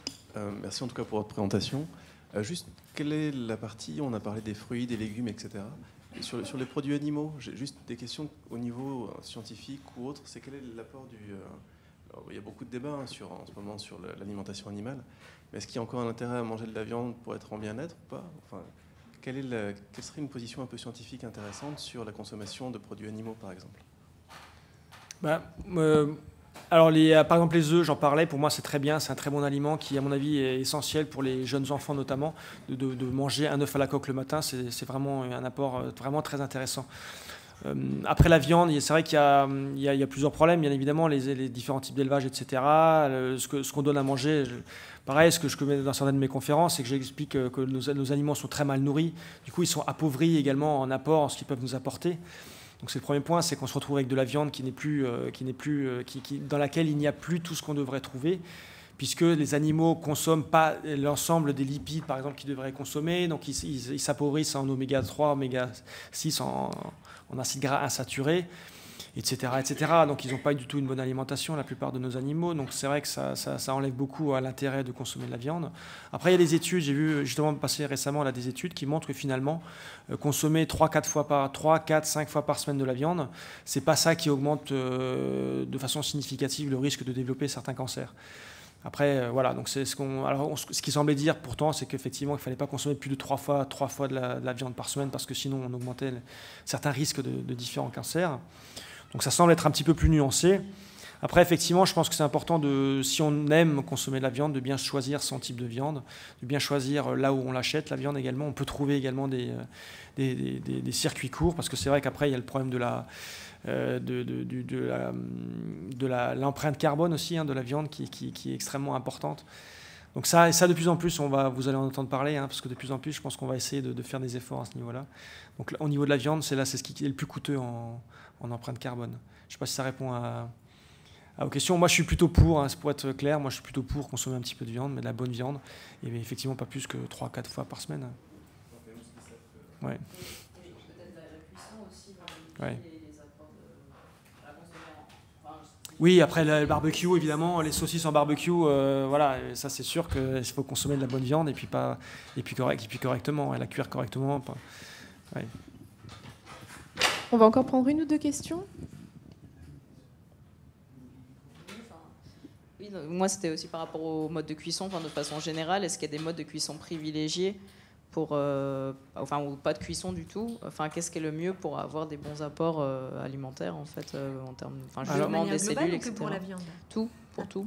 Merci en tout cas pour votre présentation. Juste, quelle est la partie, on a parlé des fruits, des légumes, etc. Et sur les produits animaux, j'ai juste des questions au niveau scientifique ou autre. C'est quel est l'apport alors, il y a beaucoup de débats en ce moment sur l'alimentation animale. Mais est-ce qu'il y a encore un intérêt à manger de la viande pour être en bien-être ou pas ? Enfin, quelle serait une position un peu scientifique intéressante sur la consommation de produits animaux, par exemple ? Alors, par exemple, les œufs, j'en parlais, pour moi c'est très bien, c'est un très bon aliment qui, à mon avis, est essentiel pour les jeunes enfants notamment, de manger un œuf à la coque le matin, c'est vraiment un apport vraiment très intéressant. Après la viande, c'est vrai qu'il y a plusieurs problèmes, bien évidemment, les différents types d'élevage, etc. Ce qu'on donne à manger, pareil, ce que je mets dans certaines de mes conférences, c'est que j'explique que nos aliments sont très mal nourris, du coup ils sont appauvris également en apport, en ce qu'ils peuvent nous apporter. Donc c'est le premier point, c'est qu'on se retrouve avec de la viande dans laquelle il n'y a plus tout ce qu'on devrait trouver, puisque les animaux ne consomment pas l'ensemble des lipides, par exemple, qu'ils devraient consommer. Donc ils s'appauvrissent en oméga 3, oméga 6, en acides gras insaturés, etc., etc. Donc ils n'ont pas du tout une bonne alimentation, la plupart de nos animaux. Donc c'est vrai que ça enlève beaucoup à l'intérêt de consommer de la viande. Après, il y a des études, j'ai vu justement passer récemment là, des études qui montrent que finalement, consommer 3, 4, 5 fois par semaine de la viande, c'est pas ça qui augmente de façon significative le risque de développer certains cancers. Après, voilà, donc c'est ce qui semblait dire pourtant, c'est qu'effectivement, il ne fallait pas consommer plus de 3 fois de la viande par semaine, parce que sinon, on augmentait certains risques de différents cancers. Donc ça semble être un petit peu plus nuancé. Après, effectivement, je pense que c'est important, si on aime consommer de la viande, de bien choisir son type de viande, de bien choisir là où on l'achète, la viande également. On peut trouver également des circuits courts, parce que c'est vrai qu'après, il y a le problème de l'empreinte carbone aussi, de la viande qui est extrêmement importante. Donc ça de plus en plus, vous allez en entendre parler, parce que de plus en plus, je pense qu'on va essayer de faire des efforts à ce niveau-là. Donc là, au niveau de la viande, c'est ce qui est le plus coûteux en empreinte carbone. Je ne sais pas si ça répond à vos questions. Moi, je suis plutôt pour être clair, moi je suis plutôt pour consommer un petit peu de viande, mais de la bonne viande, et effectivement pas plus que 3-4 fois par semaine. Ouais. Peut-être la cuisson aussi Ouais. les apports de la consommation. Oui, après le barbecue, évidemment, les saucisses en barbecue, voilà, ça c'est sûr qu'il faut consommer de la bonne viande et puis correctement, et la cuire correctement. Ouais. On va encore prendre une ou deux questions. Oui, moi c'était aussi par rapport au mode de cuisson, de façon générale. Est-ce qu'il y a des modes de cuisson privilégiés ou pas de cuisson du tout? Qu'est-ce qui est le mieux pour avoir des bons apports alimentaires en fait, en termes, justement des cellules, etc. Pour la viande. Tout, pour tout.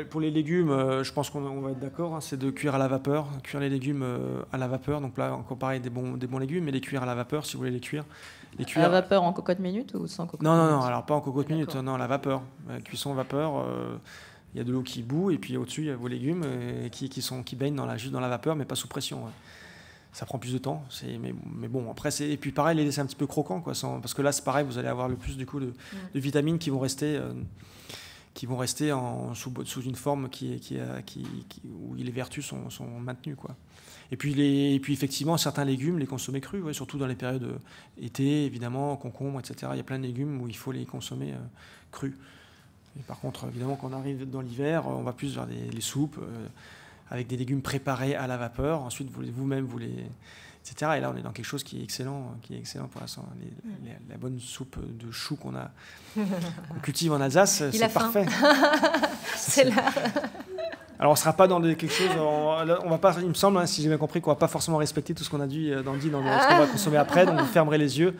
Pour les légumes, je pense qu'on va être d'accord, c'est de cuire à la vapeur, cuire les légumes à la vapeur. Donc là, encore pareil, des bons légumes, mais les cuire à la vapeur si vous voulez les cuire. À la vapeur en cocotte minute ou sans cocotte minute? Non, alors pas en cocotte minute, non, à la vapeur. Cuisson vapeur, il y a de l'eau qui bout et puis au-dessus, il y a vos légumes qui baignent juste dans la vapeur, mais pas sous pression. Ouais. Ça prend plus de temps, mais bon, après, et puis pareil, les laisser un petit peu croquants, parce que là, c'est pareil, vous allez avoir le plus du coup de vitamines qui vont rester sous une forme où les vertus sont maintenues, quoi. Et puis effectivement, certains légumes, les consommer crus, surtout dans les périodes été, évidemment, concombres, etc. Il y a plein de légumes où il faut les consommer crus. Et par contre, évidemment, quand on arrive dans l'hiver, on va plus vers les soupes avec des légumes préparés à la vapeur. Ensuite, vous-même, etc. Et là, on est dans quelque chose qui est excellent pour l'instant. La bonne soupe de choux qu'on cultive en Alsace, c'est parfait. C'est là. Alors, on ne sera pas dans quelque chose. On va pas, il me semble, si j'ai bien compris, qu'on ne va pas forcément respecter tout ce qu'on a dit dans ce qu'on va consommer après. Donc, vous fermerez les yeux.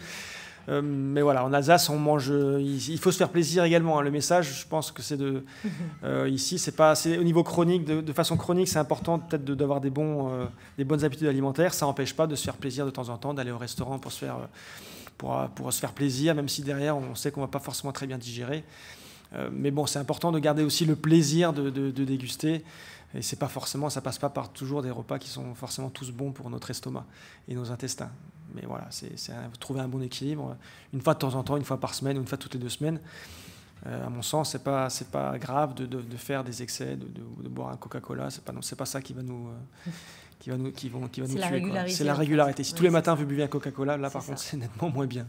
Mais voilà, en Alsace, on mange. Il faut se faire plaisir également. Le message, je pense que c'est ici, c'est au niveau chronique, de façon chronique, c'est important peut-être d'avoir des bonnes habitudes alimentaires. Ça n'empêche pas de se faire plaisir de temps en temps, d'aller au restaurant pour se faire plaisir, même si derrière, on sait qu'on ne va pas forcément très bien digérer. Mais bon, c'est important de garder aussi le plaisir de déguster. Et ça passe pas par toujours des repas qui sont forcément tous bons pour notre estomac et nos intestins. Mais voilà, c'est trouver un bon équilibre. Une fois de temps en temps, une fois par semaine, ou une fois toutes les 2 semaines. À mon sens, c'est pas grave de faire des excès, de boire un Coca-Cola. C'est pas ça qui va nous tuer. C'est la régularité. Si tous les matins vous buvez un Coca-Cola, là par contre, c'est nettement moins bien.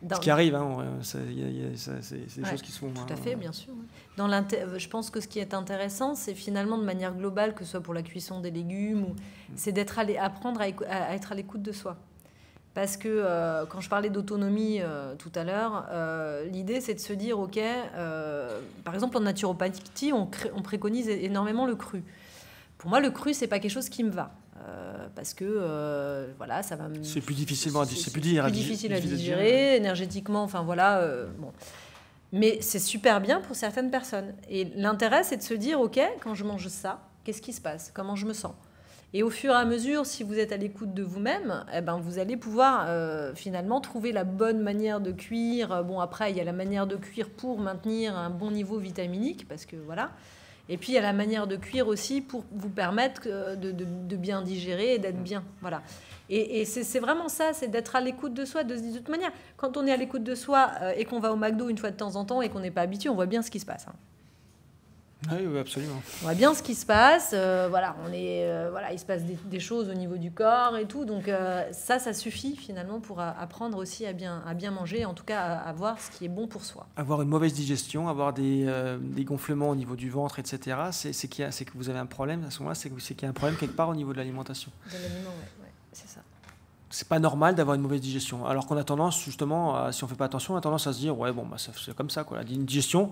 Ce qui arrive, c'est des choses qui sont... Tout à fait, bien sûr. Je pense que ce qui est intéressant, c'est finalement de manière globale, que ce soit pour la cuisson des légumes, c'est apprendre à être à l'écoute de soi. Parce que quand je parlais d'autonomie tout à l'heure, l'idée c'est de se dire, ok, par exemple en naturopathie, on préconise énormément le cru. Pour moi, le cru, c'est pas quelque chose qui me va. Parce que voilà, ça va me... C'est plus difficile à digérer, énergétiquement, enfin voilà. Bon. Mais c'est super bien pour certaines personnes. Et l'intérêt, c'est de se dire, OK, quand je mange ça, qu'est-ce qui se passe? Comment je me sens? Et au fur et à mesure, si vous êtes à l'écoute de vous-même, eh ben, vous allez pouvoir finalement trouver la bonne manière de cuire. Bon, après, il y a la manière de cuire pour maintenir un bon niveau vitaminique, parce que voilà. Et puis, il y a la manière de cuire aussi pour vous permettre de bien digérer et d'être bien. Voilà. Et c'est vraiment ça, c'est d'être à l'écoute de soi. De toute manière, quand on est à l'écoute de soi et qu'on va au McDo une fois de temps en temps et qu'on n'est pas habitué, on voit bien ce qui se passe. Hein. Oui, absolument. On voit bien ce qui se passe. Voilà, il se passe des choses au niveau du corps et tout. Donc ça suffit finalement pour apprendre aussi à bien manger, en tout cas à voir ce qui est bon pour soi. Avoir une mauvaise digestion, avoir des gonflements au niveau du ventre, etc., c'est que vous avez un problème. À ce moment-là, c'est qu'il y a un problème quelque part au niveau de l'alimentation. De l'aliment, ouais, c'est ça. C'est pas normal d'avoir une mauvaise digestion. Alors qu'on a tendance, justement, si on fait pas attention, on a tendance à se dire, ouais, bon, bah, c'est comme ça, quoi. Une digestion,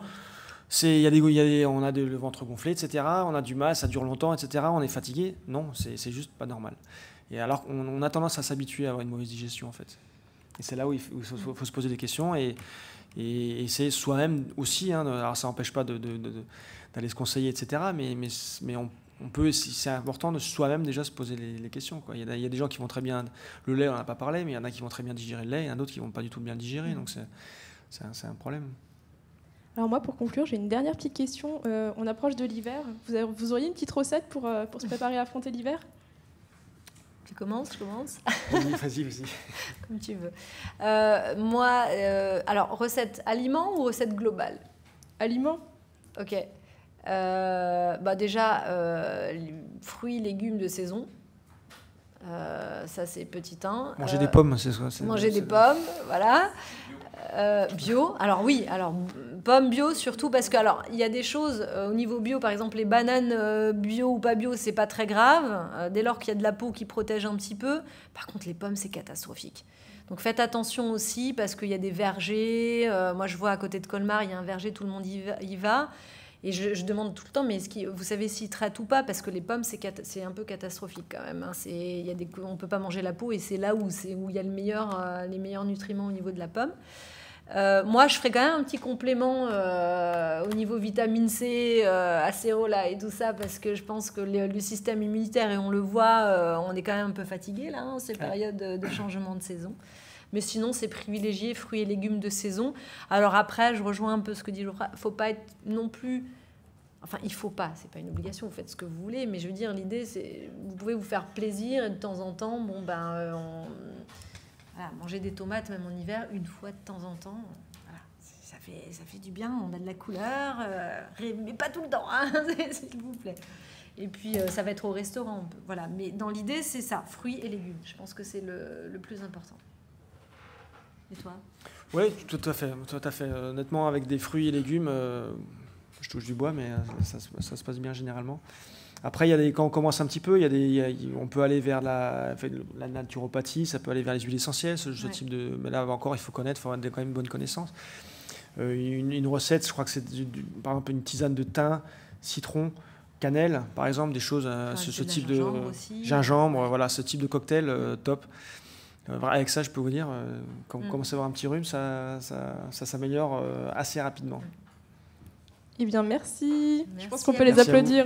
on a le ventre gonflé, etc. On a du mal, ça dure longtemps, etc. On est fatigué. Non, c'est juste pas normal. Et alors, on a tendance à s'habituer à avoir une mauvaise digestion, en fait. Et c'est là où il faut se poser des questions et c'est soi-même aussi. Hein, alors, ça n'empêche pas d'aller se conseiller, etc. Mais on peut, c'est important de soi-même déjà se poser les questions, quoi. Il y a des gens qui vont très bien. Le lait, on n'en a pas parlé, mais il y en a qui vont très bien digérer le lait. Il y en a d'autres qui ne vont pas du tout bien le digérer. Donc, c'est un problème. Alors moi, pour conclure, j'ai une dernière petite question. On approche de l'hiver. Vous auriez une petite recette pour se préparer à affronter l'hiver? Tu commences, je commence. Oui, vas-y. Comme tu veux. Moi, alors, recette aliment ou recette globale? Aliment. Ok. Déjà, fruits, légumes de saison. Ça, c'est petit 1. Manger des pommes, c'est ça. Manger des pommes, voilà. Bio. Alors oui, pommes bio surtout parce que il y a des choses au niveau bio, par exemple les bananes bio ou pas bio, c'est pas très grave dès lors qu'il y a de la peau qui protège un petit peu. Par contre les pommes c'est catastrophique. Donc faites attention aussi parce qu'il y a des vergers. Moi je vois à côté de Colmar il y a un verger, tout le monde y va. Et je demande tout le temps, mais vous savez s'ils traitent ou pas? Parce que les pommes, c'est un peu catastrophique quand même. Hein. On ne peut pas manger la peau et c'est là où il y a les meilleurs nutriments au niveau de la pomme. Moi, je ferais quand même un petit complément au niveau vitamine C, acérola et tout ça, parce que je pense que le système immunitaire, et on le voit, on est quand même un peu fatigué là, ces périodes de changement de saison. Mais sinon, c'est privilégier fruits et légumes de saison. Alors après, je rejoins un peu ce que dit Laura. Il ne faut pas être non plus... Enfin, il ne faut pas, ce n'est pas une obligation, vous faites ce que vous voulez. Mais je veux dire, l'idée, c'est vous pouvez vous faire plaisir et de temps en temps, manger des tomates, même en hiver, une fois de temps en temps. Voilà, ça fait du bien, on a de la couleur, mais pas tout le temps, hein, s'il vous plaît. Et puis, ça va être au restaurant. Voilà. Mais dans l'idée, c'est ça, fruits et légumes. Je pense que c'est le plus important. Et toi? Oui, tout à fait. Honnêtement, avec des fruits et légumes, je touche du bois, mais ça se passe bien généralement. Après, quand on commence un petit peu, on peut aller vers la naturopathie, ça peut aller vers les huiles essentielles, ce type de... Mais là encore, il faut connaître, il faut avoir quand même une bonne connaissance. Une recette, je crois que c'est par exemple une tisane de thym, citron, cannelle, par exemple, des choses, ce type de... Gingembre, voilà, ce type de cocktail, top. Avec ça, je peux vous dire, quand vous commencez à avoir un petit rhume, ça s'améliore assez rapidement. Eh bien, merci. Je pense qu'on peut Merci les applaudir.